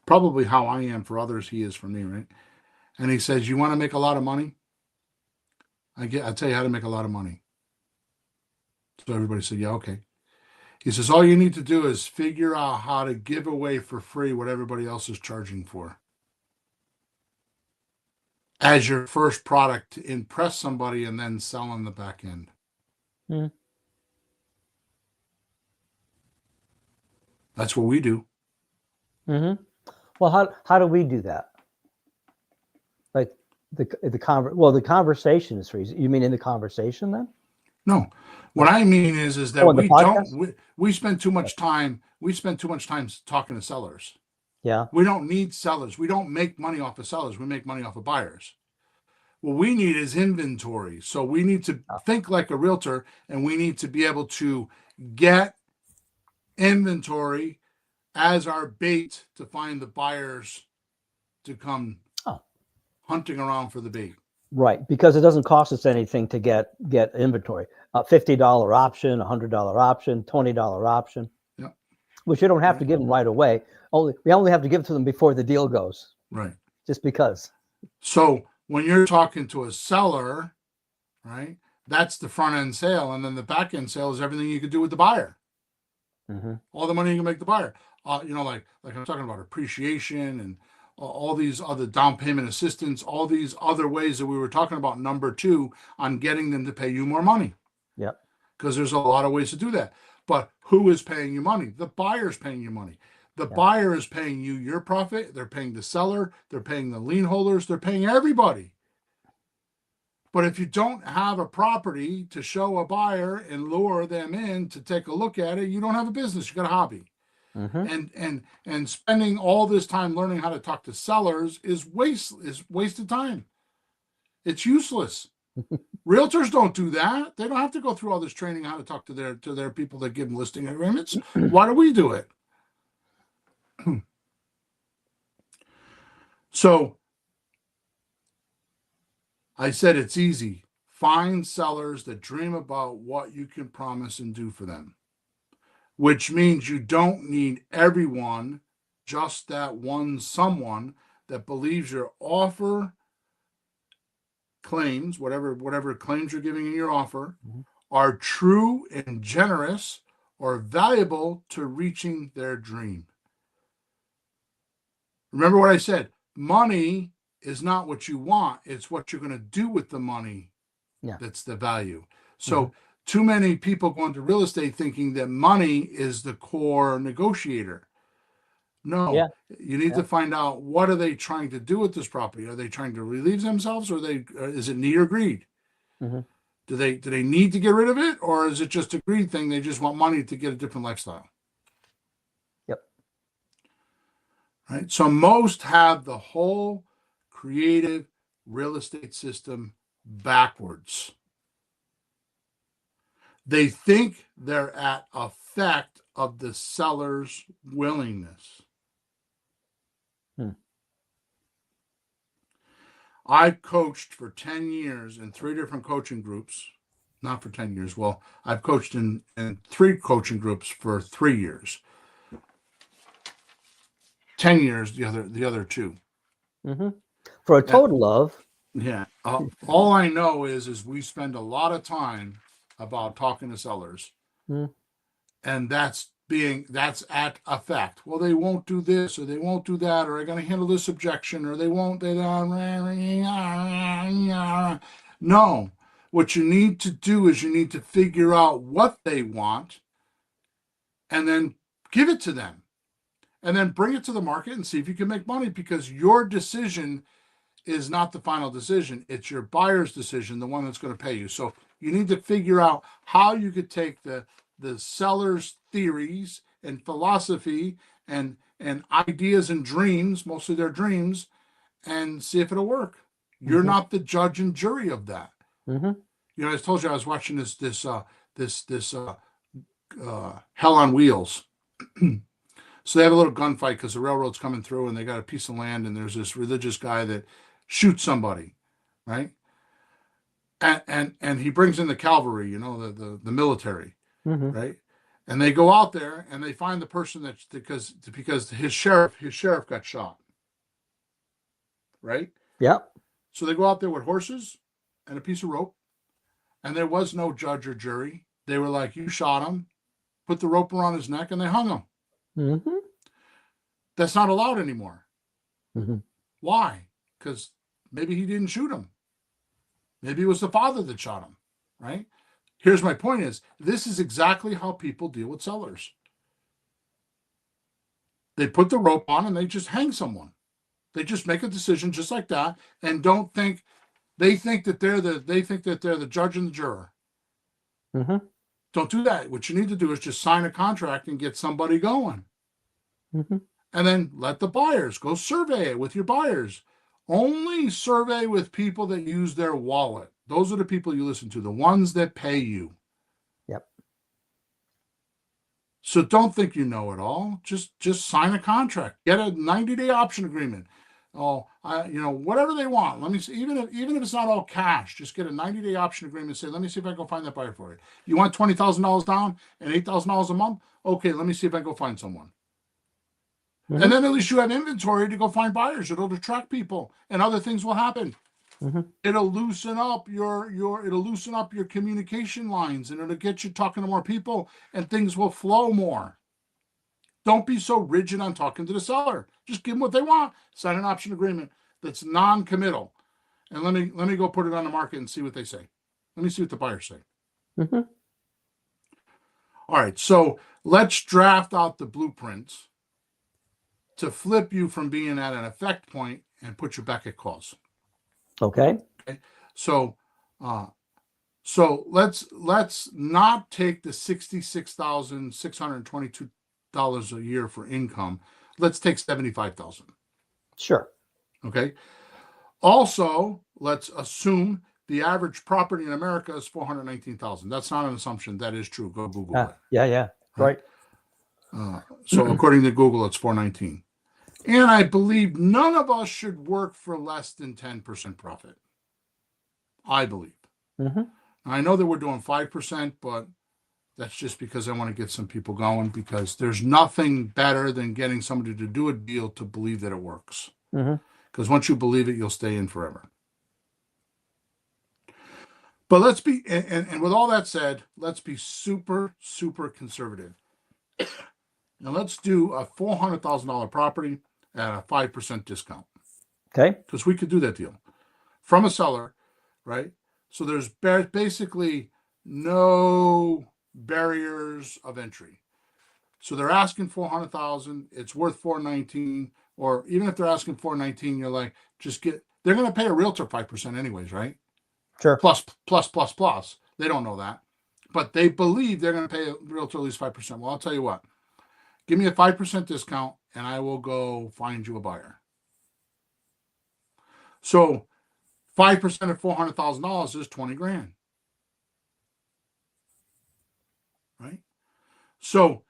probably how I am for others, he is for me, right? And he says, "You want to make a lot of money? I'll tell you how to make a lot of money." So everybody said, "Yeah, okay." He says, "All you need to do is figure out how to give away for free what everybody else is charging for as your first product to impress somebody and then sell on the back end." Mm. That's what we do. Mm-hmm. Well, how do we do that? Like the the conversation is free. You mean in the conversation then? No, what I mean is Oh, that in the podcast? we spend too much time. We spend too much time talking to sellers. Yeah. We don't need sellers. We don't make money off of sellers. We make money off of buyers. What we need is inventory. So we need to think like a realtor, and we need to be able to get inventory as our bait to find the buyers to come Oh. hunting around for the bait. Right, because it doesn't cost us anything to get inventory. A $50 option, $100 option, $20 option, Yep. which you don't have to Right. give them right away. We only have to give it to them before the deal goes, Right. just because. So when you're talking to a seller, right, that's the front end sale, and then the back end sale is everything you could do with the buyer. Mm-hmm. All the money you can make the buyer. Like I'm talking about appreciation and all these other down payment assistance, all these other ways that we were talking about. Number two, on getting them to pay you more money. Yep. Because there's a lot of ways to do that. But who is paying you money? The buyer's paying you money. The buyer is paying you your profit. They're paying the seller. They're paying the lien holders. They're paying everybody. But if you don't have a property to show a buyer and lure them in to take a look at it, you don't have a business. You got a hobby. Mm-hmm. And spending all this time learning how to talk to sellers is wasted time. It's useless. Realtors don't do that. They don't have to go through all this training on how to talk to their people that give them listing agreements. Why do we do it? So I said it's easy. Find sellers that dream about what you can promise and do for them, which means you don't need everyone, just that one someone that believes your offer claims, whatever claims you're giving in your offer, are true and generous or valuable to reaching their dream. Remember what I said, money is not what you want, it's what you're going to do with the money. Yeah. That's the value. So too many people go into real estate thinking that money is the core negotiator. No, Yeah. you need to find out, what are they trying to do with this property? Are they trying to relieve themselves, or is it need or greed? Mm-hmm. Do they need to get rid of it, or is it just a greed thing? They just want money to get a different lifestyle. Yep. Right. So most have the whole creative real estate system backwards. They think they're at effect of the seller's willingness. I've coached for 10 years in 3 different coaching groups. Not for 10 years. Well, I've coached in 3 coaching groups for 3 years. 10 years, the other 2. Mm-hmm. For a total of. Yeah. All I know is we spend a lot of time about talking to sellers. And that's at effect. Well, they won't do this, or they won't do that, or they're going to handle this objection, or they won't. No. What you need to do is you need to figure out what they want and then give it to them. And then bring it to the market and see if you can make money, because your decision is not the final decision. It's your buyer's decision, the one that's going to pay you. So you need to figure out how you could take the seller's theories and philosophy and ideas and dreams, mostly their dreams, and see if it'll work. You're not the judge and jury of that. You know, I told you I was watching this Hell on Wheels. So they have a little gunfight because the railroad's coming through, and they got a piece of land, and there's this religious guy that shoots somebody, right? And he brings in the cavalry, you know, the military, right? And they go out there and they find the person that's because his sheriff got shot, right? Yep. So they go out there with horses and a piece of rope, and there was no judge or jury. They were like, "You shot him," put the rope around his neck, and they hung him. That's not allowed anymore. Why? Because maybe he didn't shoot him. Maybe it was the father that shot him, right? Here's my point is, this is exactly how people deal with sellers. They put the rope on and they just hang someone. They just make a decision just like that, and don't think they think that they're the judge and the juror. Don't do that. What you need to do is just sign a contract and get somebody going. And then let the buyers go survey it with your buyers. Only survey with people that use their wallet. Those are the people you listen to, the ones that pay you. Yep. So don't think you know it all. Just sign a contract. Get a 90-day option agreement. Whatever they want. Let me see. Even if it's not all cash, just get a 90-day option agreement. Say, let me see if I can go find that buyer for it. You want $20,000 down and $8,000 a month? Okay, let me see if I can go find someone. And then at least you have inventory to go find buyers. It'll attract people, and other things will happen. It'll loosen up your communication lines, and it'll get you talking to more people, and things will flow more. Don't be so rigid on talking to the seller. Just give them what they want. Sign an option agreement that's non-committal, and let me go put it on the market and see what they say. Let me see what the buyers say. All right, so let's draft out the blueprints to flip you from being at an effect point and put you back at cause. Okay. So let's not take the $66,622 a year for income. Let's take $75,000. Sure. Okay. Also, let's assume the average property in America is 419,000. That's not an assumption. That is true. Go Google it. Yeah. Right. So according to Google, it's 419. And I believe none of us should work for less than 10% profit. I believe. Mm-hmm. I know that we're doing 5%, but that's just because I want to get some people going, because there's nothing better than getting somebody to do a deal to believe that it works. Mm-hmm. Because once you believe it, you'll stay in forever. But let's be, and with all that said, let's be super, super conservative. Now let's do a $400,000 property at a 5% discount. Okay. Because we could do that deal from a seller, right? So there's basically no barriers of entry. So they're asking 400,000, it's worth 419, or even if they're asking 419, you're like, they're going to pay a realtor 5% anyways, right? Sure. Plus. They don't know that, but they believe they're going to pay a realtor at least 5%. Well, I'll tell you what, give me a 5% discount and I will go find you a buyer. So 5% of $400,000 is 20 grand. Right? So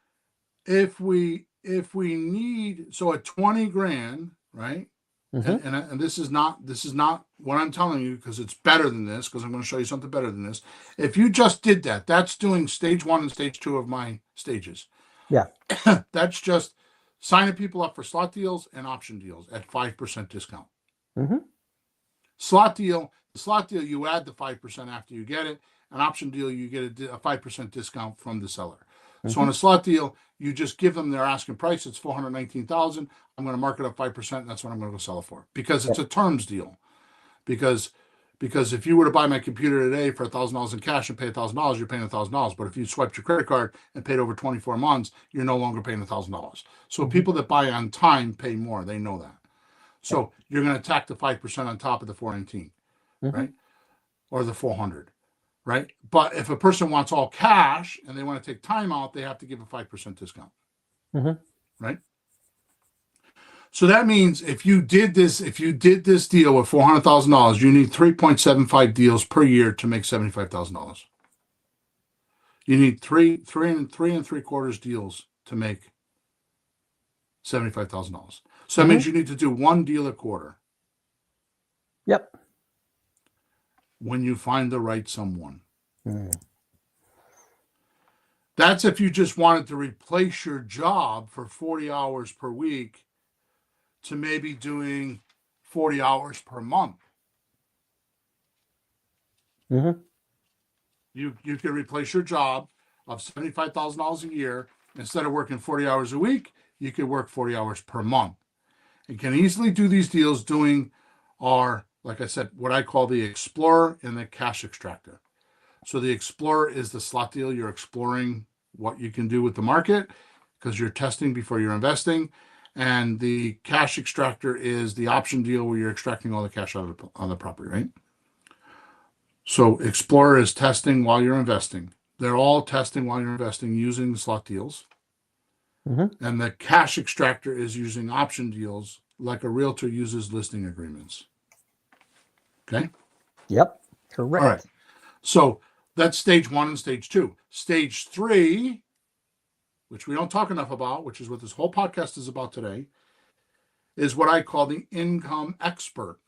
if we need, so at 20 grand, right? Mm-hmm. And this is not what I'm telling you, because it's better than this, because I'm going to show you something better than this. If you just did that, that's doing stage 1 and stage 2 of my stages. Yeah. That's just signing people up for slot deals and option deals at 5% discount. Mm-hmm. Slot deal, you add the 5% after you get it. An option deal, you get a 5% discount from the seller. Mm-hmm. So on a slot deal, you just give them their asking price. It's $419,000. I'm going to mark it up 5%, and that's what I'm going to go sell it for, because it's a terms deal. Because if you were to buy my computer today for $1,000 in cash and pay $1,000, you're paying $1,000. But if you swiped your credit card and paid over 24 months, you're no longer paying $1,000. So people that buy on time pay more. They know that. So you're going to tack the 5% on top of the 419, right? Or the 400, right? But if a person wants all cash and they want to take time out, they have to give a 5% discount, right? So that means if you did this deal with $400,000, you need 3.75 deals per year to make $75,000. You need three and 3/4 deals to make $75,000. So that means you need to do one deal a quarter. Yep. When you find the right someone. That's if you just wanted to replace your job for 40 hours per week to maybe doing 40 hours per month. You could replace your job of $75,000 a year. Instead of working 40 hours a week, you could work 40 hours per month. And can easily do these deals doing our, like I said, what I call the Explorer and the Cash Extractor. So the Explorer is the slot deal. You're exploring what you can do with the market because you're testing before you're investing. And the Cash Extractor is the option deal where you're extracting all the cash out of the property, right? So Explorer is testing while you're investing. They're all testing while you're investing using slot deals. And the Cash Extractor is using option deals like a realtor uses listing agreements. Okay? Yep. Correct. All right. So that's stage 1 and stage 2. Stage 3, which we don't talk enough about, which is what this whole podcast is about today, is what I call the income expert.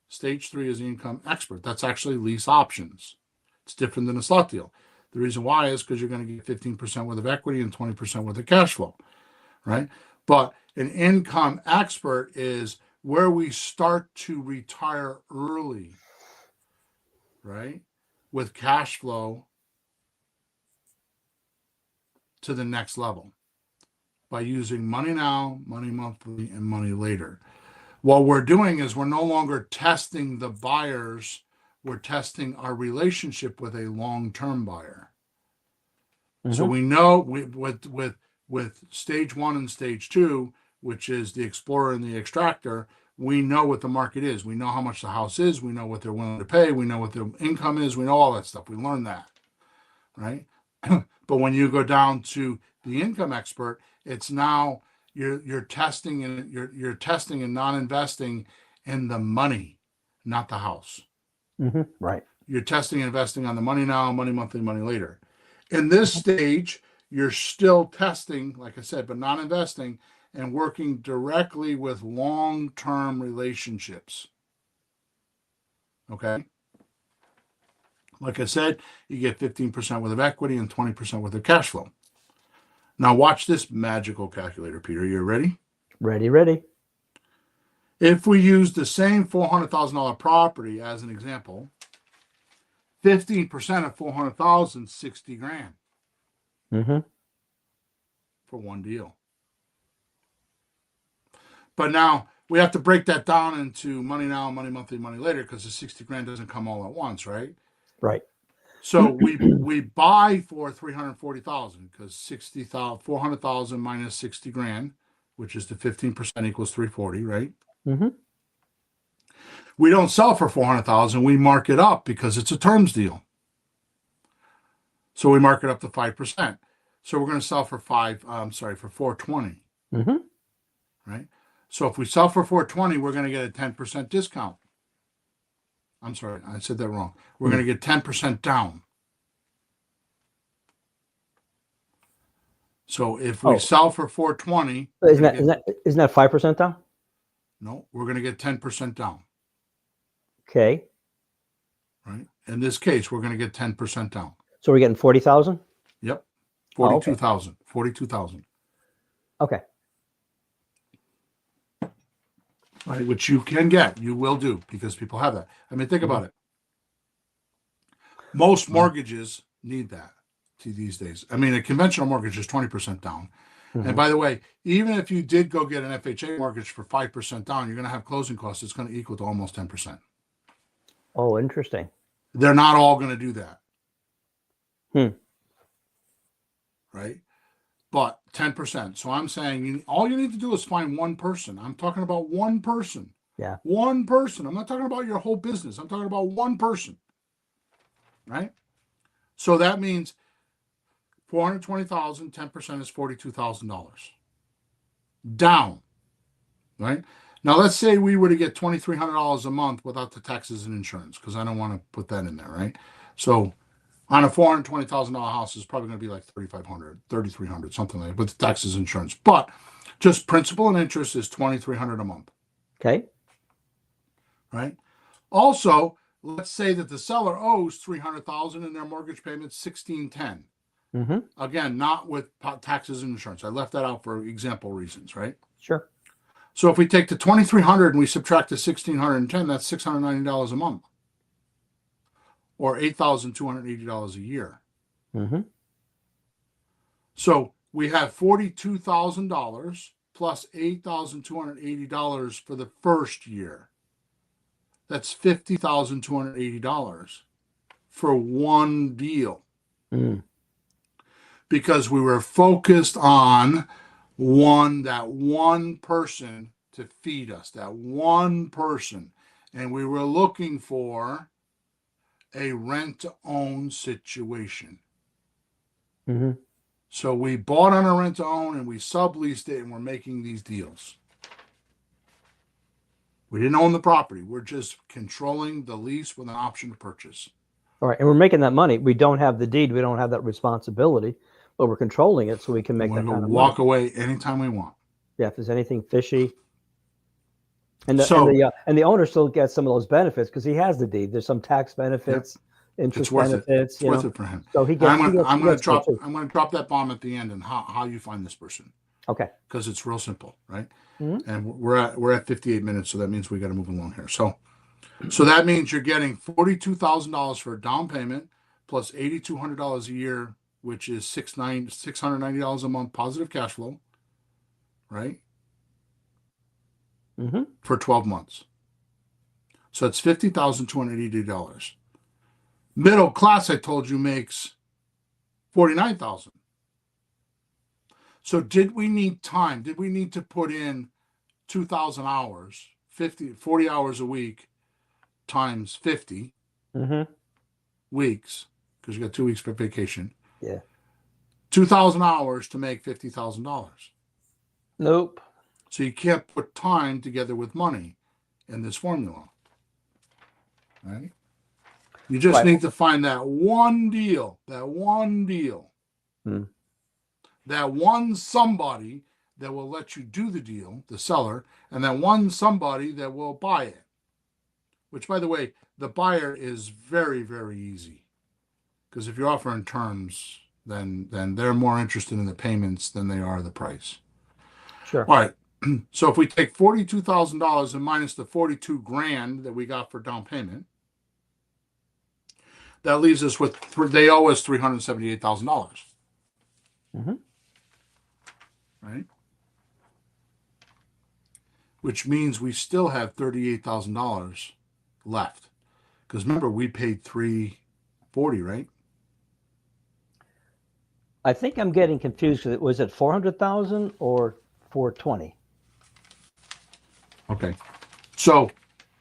Stage 3 is the income expert. That's actually lease options. It's different than a slot deal. The reason why is because you're going to get 15% worth of equity and 20% worth of cash flow, right? But an income expert is where we start to retire early, right? With cash flow to the next level by using money now, money monthly, and money later. What we're doing is we're no longer testing the buyers. We're testing our relationship with a long-term buyer. So we know with stage 1 and stage 2, which is the Explorer and the Extractor, we know what the market is. We know how much the house is. We know what they're willing to pay. We know what their income is. We know all that stuff. We learn that, right? But when you go down to the income expert, it's now you're testing and you're testing and not investing in the money, not the house. Right. You're testing and investing on the money now, money monthly, money later. In this stage, you're still testing, like I said, but not investing and working directly with long-term relationships. Okay. Like I said, you get 15% worth of equity and 20% worth of cash flow. Now watch this magical calculator, Peter. You ready? Ready, ready. If we use the same $400,000 property as an example, 15% of 400,000, 60 grand for one deal. But now we have to break that down into money now, money monthly, money later, because the 60 grand doesn't come all at once, right? Right. So we buy for 340,000 because 60,000, 400,000 minus 60 grand, which is the 15% equals 340, right? We don't sell for 400,000. We mark it up because it's a terms deal. So we mark it up to 5%. So we're going to sell for for 420. Right? So if we sell for 420, we're going to get a 10% discount. I'm sorry, I said that wrong. We're going to get 10% down. So if we sell for 420, isn't that 5% down? No, we're going to get 10% down. Okay. Right? In this case, we're going to get 10% down. So we're getting 40,000? Yep. 42,000. 42,000. Okay. Right, which you can get, you will do because people have that. I mean, think about it. Most mortgages need that these days. I mean, a conventional mortgage is 20% down. And by the way, even if you did go get an FHA mortgage for 5% down, you're going to have closing costs. It's going to equal to almost 10%. Oh, interesting. They're not all going to do that. Right? But 10%. So I'm saying all you need to do is find one person. I'm talking about one person. Yeah. One person. I'm not talking about your whole business. I'm talking about one person. Right? So that means 420,000, 10% is $42,000. Down. Right? Now let's say we were to get $2,300 a month without the taxes and insurance, because I don't want to put that in there, right? So on a $420,000 house is probably going to be like $3,500, $3,300, something like that, with the taxes and insurance. But just principal and interest is $2,300 a month. Okay. Right? Also, let's say that the seller owes $300,000 and their mortgage payment's $1,610. Again, not with taxes and insurance. I left that out for example reasons, right? Sure. So if we take the $2,300 and we subtract the $1,610, that's $690 a month, or $8,280 a year. So we have $42,000 plus $8,280 for the first year. That's $50,280 for one deal. Because we were focused on that one person to feed us, that one person. And we were looking for a rent-to-own situation. So we bought on a rent-to-own and we subleased it, and we're making these deals. We didn't own the property. We're just controlling the lease with an option to purchase. All right. And we're making that money. We don't have the deed. We don't have that responsibility, but we're controlling it so we can make that kind of walk money. away anytime we want. Yeah. If there's anything fishy. And the owner still gets some of those benefits because he has the deed. There's some tax benefits, interest benefits. It's worth it for him. So he gets. I'm going to drop that bomb at the end and how you find this person. Okay. Because it's real simple, right? And we're at 58 minutes, so that means we got to move along here. So that means you're getting $42,000 for a down payment plus $8,200 a year, which is $690 a month positive cash flow, right? For 12 months. So it's $50,280. Middle class, I told you, makes $49,000. So did we need time? Did we need to put in 2,000 hours, 40 hours a week times 50 weeks, because you got 2 weeks for vacation. Yeah. 2,000 hours to make $50,000. Nope. So you can't put time together with money in this formula. Right? You just Right. need to find that one deal, Hmm. that one somebody that will let you do the deal, the seller, and that one somebody that will buy it. Which, by the way, the buyer is very, very easy. Because if you're offering terms, then they're more interested in the payments than they are the price. Sure. All right. So if we take $42,000 and minus the 42 grand that we got for down payment, that leaves us with, they owe us $378,000. Mm-hmm. Right? Which means we still have $38,000 left. Because remember, we paid $340, right? I think I'm getting confused. Was it 400,000 or 420? Okay. So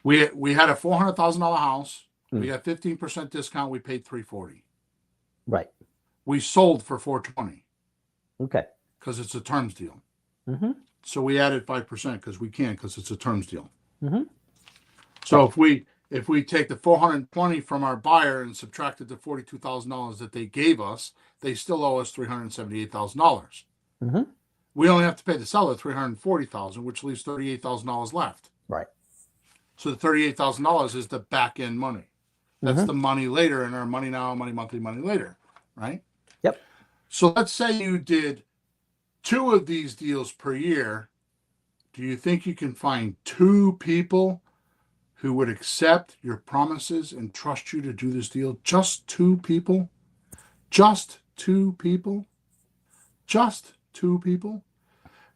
we had a $400,000 house. We Mm. got 15% discount. We paid $340. Right. We sold for $420 Okay. because it's a terms deal. Mm-hmm. So we added 5% because we can, because it's a terms deal. Mm-hmm. So Gotcha. if we take the $420 from our buyer and subtracted the $42,000 that they gave us, they still owe us $378,000. Mm-hmm. We only have to pay the seller $340,000, which leaves $38,000 left. Right. So the $38,000 is the back end money. That's Mm-hmm. the money later, and our money now, money monthly, money later, right? Yep. So let's say you did 2 of these deals per year. Do you think you can find 2 people who would accept your promises and trust you to do this deal? Just 2 people? Just 2 people? Just 2 people?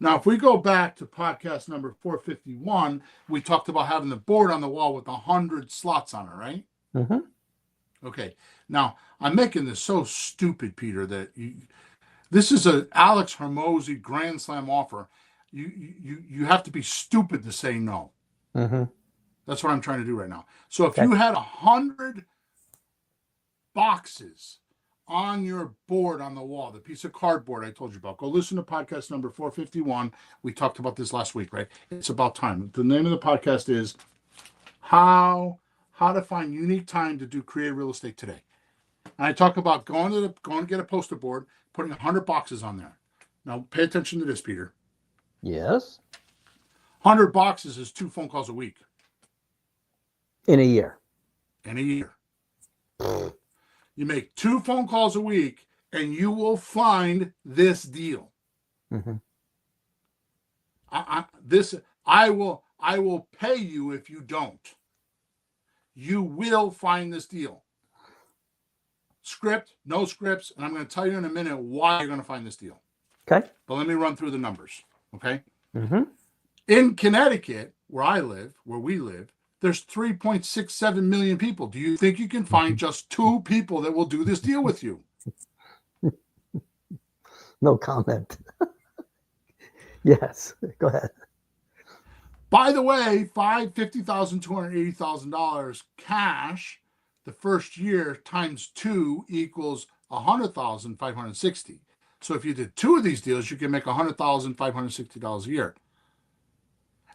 Now, if we go back to podcast number 451, we talked about having the board on the wall with 100 slots on it, right? Mm-hmm. Okay. Now, I'm making this so stupid, Peter, that this is a Alex Hormozy Grand Slam offer. You have to be stupid to say no. Mm-hmm. That's what I'm trying to do right now. So if Okay. you had 100 boxes on your board on the wall, the piece of cardboard I told you about, go listen to podcast number 451. We talked about this last week, right? It's about time. The name of the podcast is How to Find Unique Time to Do Creative Real Estate Today. And I talk about going to get a poster board, putting 100 boxes on there. Now pay attention to this, Peter. Yes. 100 boxes is 2 phone calls a week. In a year. In a year. You make 2 phone calls a week and you will find this deal. Mm-hmm. I will pay you if you don't. You will find this deal. Script, no scripts, and I'm going to tell you in a minute why you're going to find this deal. Okay. But let me run through the numbers, okay? Mm-hmm. In Connecticut, where we live, there's 3.67 million people. Do you think you can find just 2 people that will do this deal with you? No comment. Yes. Go ahead. By the way, $50,000, $280,000 cash the first year times 2 equals $100,560. So if you did 2 of these deals, you can make $100,560 a year.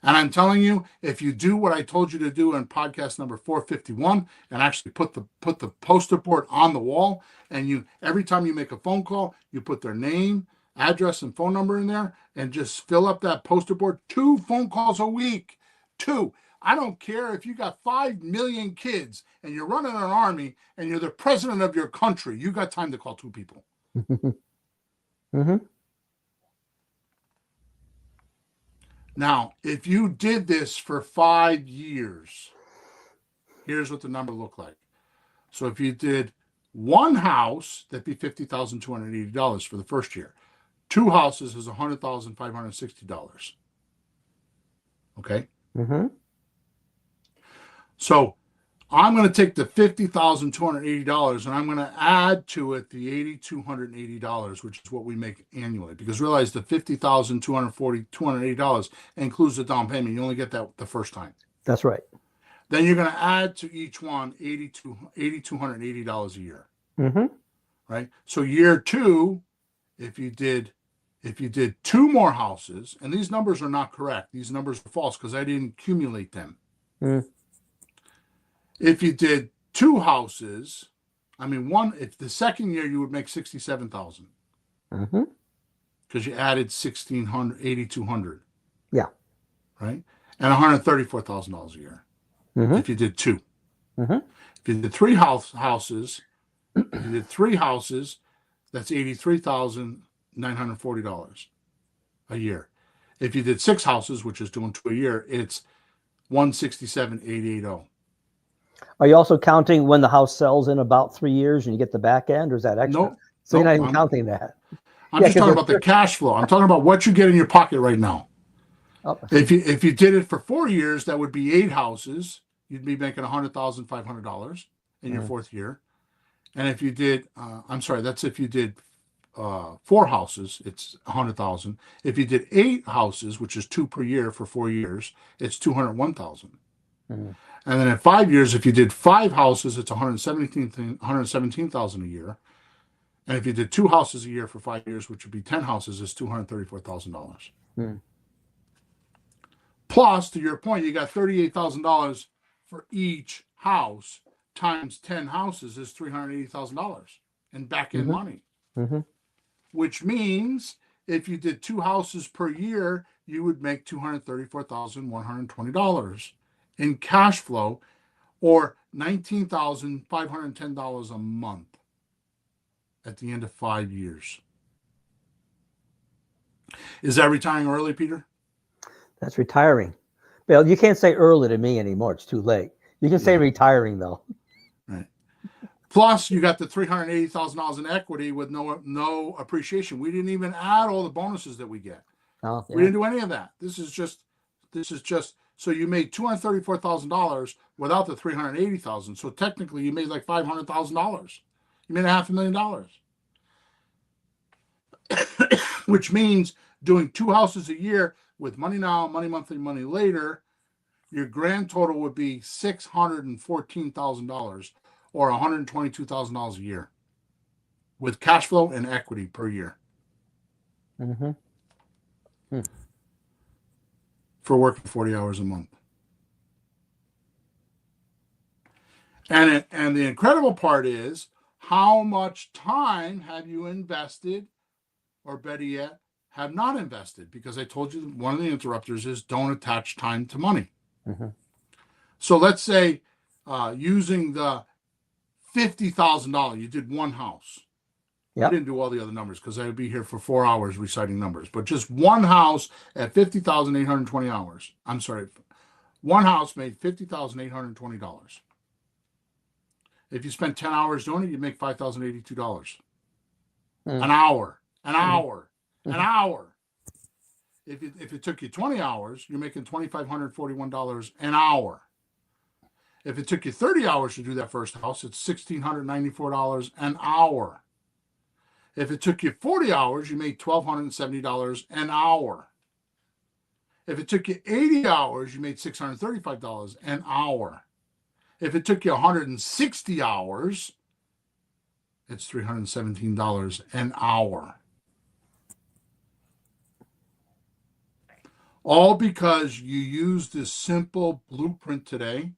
And I'm telling you, if you do what I told you to do in podcast number 451 and actually put the poster board on the wall, and you every time you make a phone call, you put their name, address, and phone number in there, and just fill up that poster board, 2 phone calls a week. 2. I don't care if you got 5 million kids and you're running an army and you're the president of your country. You got time to call 2 people. Mm-hmm. Now, if you did this for 5 years, here's what the number looked like. So if you did 1 house, that'd be $50,280 for the first year. 2 houses is $100,560. Okay? Mm-hmm. So I'm going to take the $50,280 and I'm going to add to it the $8,280, which is what we make annually. Because realize the $50,280 includes the down payment. You only get that the first time. That's right. Then you're going to add to each one $8,280 a year. Mm-hmm. Right? So year 2, if you did 2 more houses, and these numbers are not correct. These numbers are false because I didn't accumulate them. Mm. If you did 2 houses, if the second year you would make 67,000 Mm-hmm. because you added 1,600, 8,200, Yeah. right? And $134,000 a year Mm-hmm. if you did 2. Mm-hmm. If you did 3 houses, that's $83,940 a year. If you did 6 houses, which is doing 2 a year, it's $167,880. Are you also counting when the house sells in about 3 years and you get the back end, or is that extra? Nope, So you're nope. not even counting that. I'm Yeah, just talking because about the cash flow. I'm talking about what you get in your pocket right now. oh, If you did it for 4 years, that would be 8 houses. You'd be making $100,500 in your 4th year. And if you did, that's if you did 4 houses, it's 100,000. If you did 8 houses, which is 2 per year for 4 years, it's 201,000. mm, And then in 5 years, if you did 5 houses, it's 117,000 a year. And if you did 2 houses a year for 5 years, which would be 10 houses, it's $234,000. mm, Plus, to your point, you got $38,000 for each house times 10 houses is $380,000 in back end mm-hmm. money, Mm-hmm. which means if you did 2 houses per year, you would make $234,120 in cash flow, or $19,510 a month at the end of 5 years. Is that retiring early, Peter? That's retiring. Well, you can't say early to me anymore. It's too late. You can say retiring though. Right. Plus, you got the $380,000 in equity with no appreciation. We didn't even add all the bonuses that we get. Oh, yeah. We didn't do any of that. This is just so you made $234,000 without the $380,000. So technically, you made like $500,000. You made $500,000, which means doing 2 houses a year with money now, money monthly, money later, your grand total would be $614,000 or $122,000 a year with cash flow and equity per year. Mm-hmm. For working 40 hours a month. And the incredible part is, how much time have you invested, or better yet, have not invested? Because I told you one of the interrupters is don't attach time to money. Mm-hmm. So let's say using the $50,000, you did 1 house. Yep. We didn't do all the other numbers because I would be here for 4 hours reciting numbers, but just 1 house at 50,820 hours. I'm sorry, 1 house made $50,820. If you spent 10 hours doing it, you make $5,082. An hour. An hour. An hour. If it took you 20 hours, you're making $2,541 an hour. If it took you 30 hours to do that first house, it's $1,694 an hour. If it took you 40 hours, you made $1,270 an hour. If it took you 80 hours, you made $635 an hour. If it took you 160 hours, it's $317 an hour. All because you used this simple blueprint today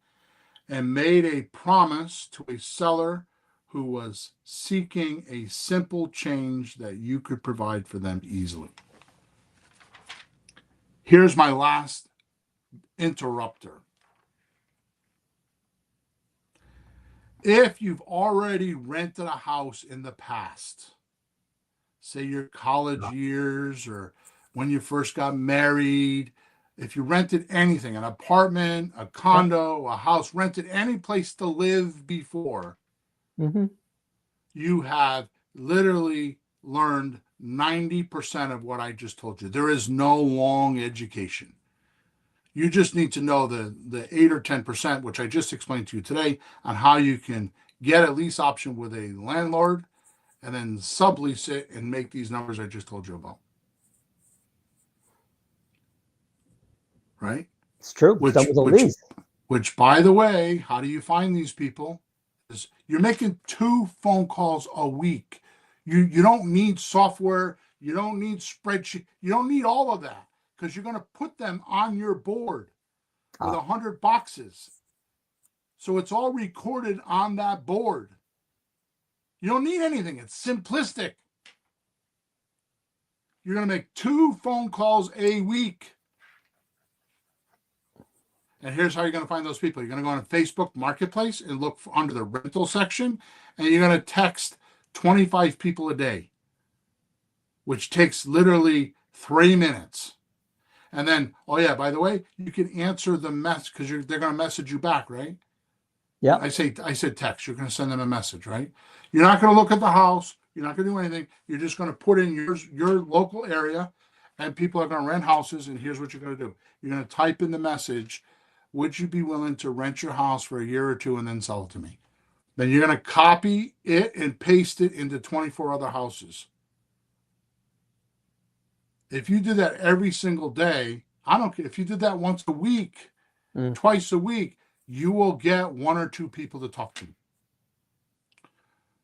and made a promise to a seller who was seeking a simple change that you could provide for them easily. Here's my last interrupter. If you've already rented a house in the past, say your college years or when you first got married, if you rented anything, an apartment, a condo, a house, rented any place to live before, mm-hmm. you have literally learned 90% of what I just told you. There is no long education. You just need to know the 8 or 10%, which I just explained to you today, on how you can get a lease option with a landlord and then sublease it and make these numbers I just told you about. Right? It's true. Which, by the way, how do you find these people? Is you're making 2 phone calls a week. You don't need software. You don't need spreadsheet. You don't need all of that, because you're going to put them on your board with 100 boxes. So it's all recorded on that board. You don't need anything. It's simplistic. You're going to make 2 phone calls a week. And here's how you're going to find those people. You're going to go on Facebook Marketplace and look under the rental section, and you're going to text 25 people a day, which takes literally 3 minutes. And then, oh yeah, by the way, you can answer the message because they're going to message you back, right? Yeah. I said text. You're going to send them a message, right? You're not going to look at the house. You're not going to do anything. You're just going to put in your local area, and people are going to rent houses. And here's what you're going to do. You're going to type in the message, would you be willing to rent your house for a year or 2 and then sell it to me? Then you're going to copy it and paste it into 24 other houses. If you do that every single day, I don't care. If you did that once a week, twice a week, you will get 1 or 2 people to talk to.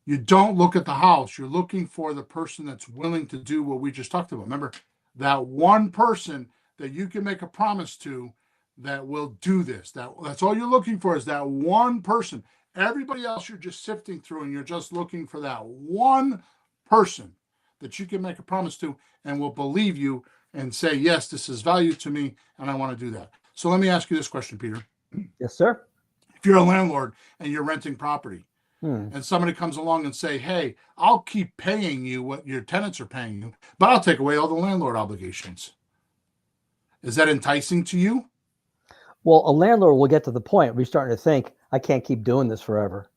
You don't look at the house. You're looking for the person that's willing to do what we just talked about. Remember, that one person that you can make a promise to that will do this. That's all you're looking for, is that one person. Everybody else you're just sifting through, and you're just looking for that one person that you can make a promise to and will believe you and say, yes, this is value to me and I want to do that. So let me ask you this question, Peter. Yes, sir. If you're a landlord and you're renting property, and somebody comes along and say, hey, I'll keep paying you what your tenants are paying you, but I'll take away all the landlord obligations. Is that enticing to you? Well, a landlord will get to the point where you're starting to think, I can't keep doing this forever.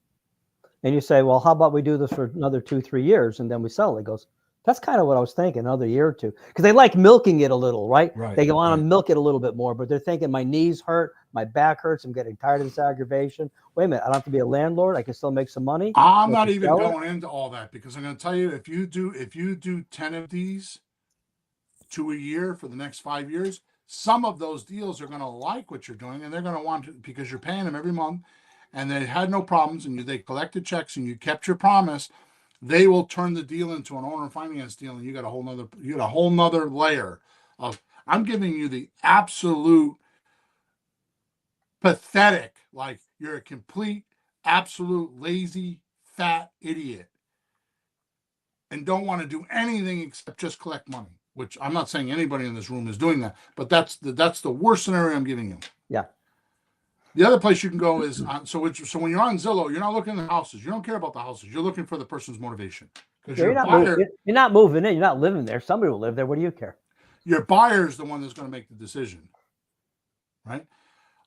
And you say, well, how about we do this for another 2-3 years and then we sell it? He goes, that's kind of what I was thinking, another year or 2. Because they like milking it a little, right? They want to milk it a little bit more, but they're thinking, my knees hurt, my back hurts, I'm getting tired of this aggravation. Wait a minute, I don't have to be a landlord. I can still make some money. I'm not even going into all that, because I'm going to tell you, if you do 10 of these to a year for the next 5 years, some of those deals are going to like what you're doing, and they're going to want to, because you're paying them every month, and they had no problems, and they collected checks, and you kept your promise. They will turn the deal into an owner finance deal, and you got a whole nother layer of. I'm giving you the absolute pathetic, like you're a complete, absolute lazy, fat idiot, and don't want to do anything except just collect money. Which I'm not saying anybody in this room is doing that, but that's the worst scenario I'm giving you. Yeah. The other place you can go is so when you're on Zillow, you're not looking at the houses. You don't care about the houses. You're looking for the person's motivation. Because you're not moving in. You're not living there. Somebody will live there. What do you care? Your buyer is the one that's going to make the decision, right?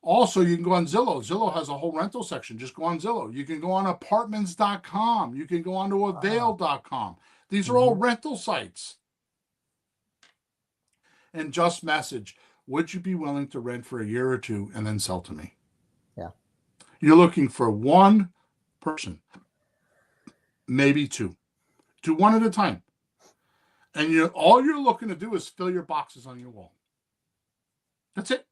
Also, you can go on Zillow. Zillow has a whole rental section. Just go on Zillow. You can go on apartments.com. You can go on to avail.com. These are all rental sites. And just message, would you be willing to rent for a year or 2 and then sell to me? Yeah. You're looking for one person, maybe 2. Do one at a time. And all you're looking to do is fill your boxes on your wall. That's it.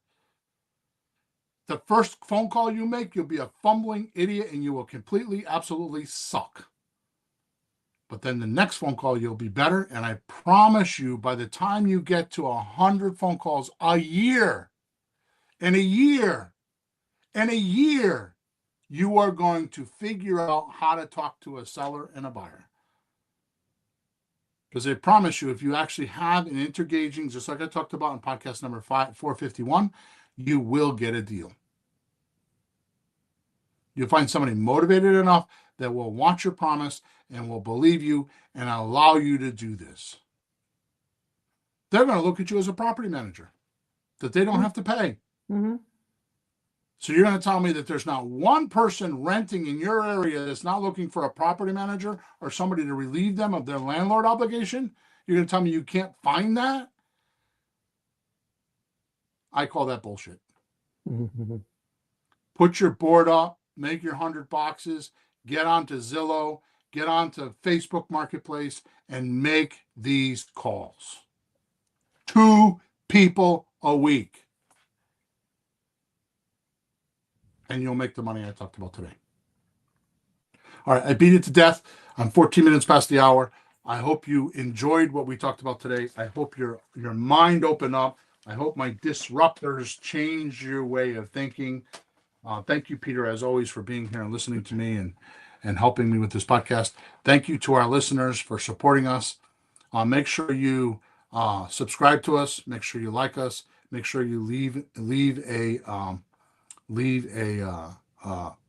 The first phone call you make, you'll be a fumbling idiot and you will completely, absolutely suck. But then the next phone call, you'll be better. And I promise you, by the time you get to 100 phone calls a year, in a year, you are going to figure out how to talk to a seller and a buyer. Because I promise you, if you actually have an interengaging, just like I talked about in podcast number 451, you will get a deal. You'll find somebody motivated enough that will want your promise and will believe you and allow you to do this. They're going to look at you as a property manager that they don't have to pay. Mm-hmm. So you're going to tell me that there's not one person renting in your area that's not looking for a property manager or somebody to relieve them of their landlord obligation? You're going to tell me you can't find that? I call that bullshit. Mm-hmm. Put your board up, make your 100 boxes, get onto Zillow, get onto Facebook Marketplace, and make these calls. 2 people a week. And you'll make the money I talked about today. All right, I beat it to death. I'm 14 minutes past the hour. I hope you enjoyed what we talked about today. I hope your mind opened up. I hope my disruptors change your way of thinking. Thank you, Peter, as always, for being here and listening to me and helping me with this podcast. Thank you to our listeners for supporting us. Make sure you subscribe to us. Make sure you like us. Make sure you leave a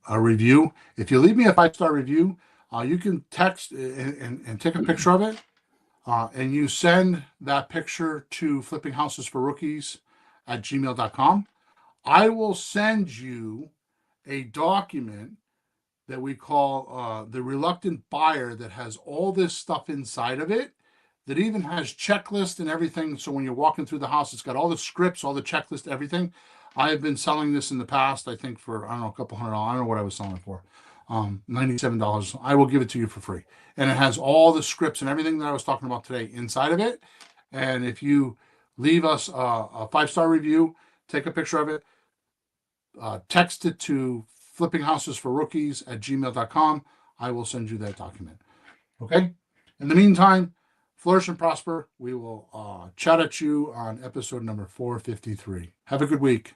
review. If you leave me a 5-star review, you can text and take a picture of it, and you send that picture to flippinghousesforrookies@gmail.com. I will send you a document that we call the reluctant buyer, that has all this stuff inside of it, that even has checklist and everything. So when you're walking through the house, it's got all the scripts, all the checklist, everything. I have been selling this in the past, I think for, I don't know, a couple $100. I don't know what I was selling it for. $97. I will give it to you for free. And it has all the scripts and everything that I was talking about today inside of it. And if you leave us a 5-star review, take a picture of it, text it to flippinghousesforrookies@gmail.com. I will send you that document. Okay? In the meantime, flourish and prosper. We will chat at you on episode number 453. Have a good week.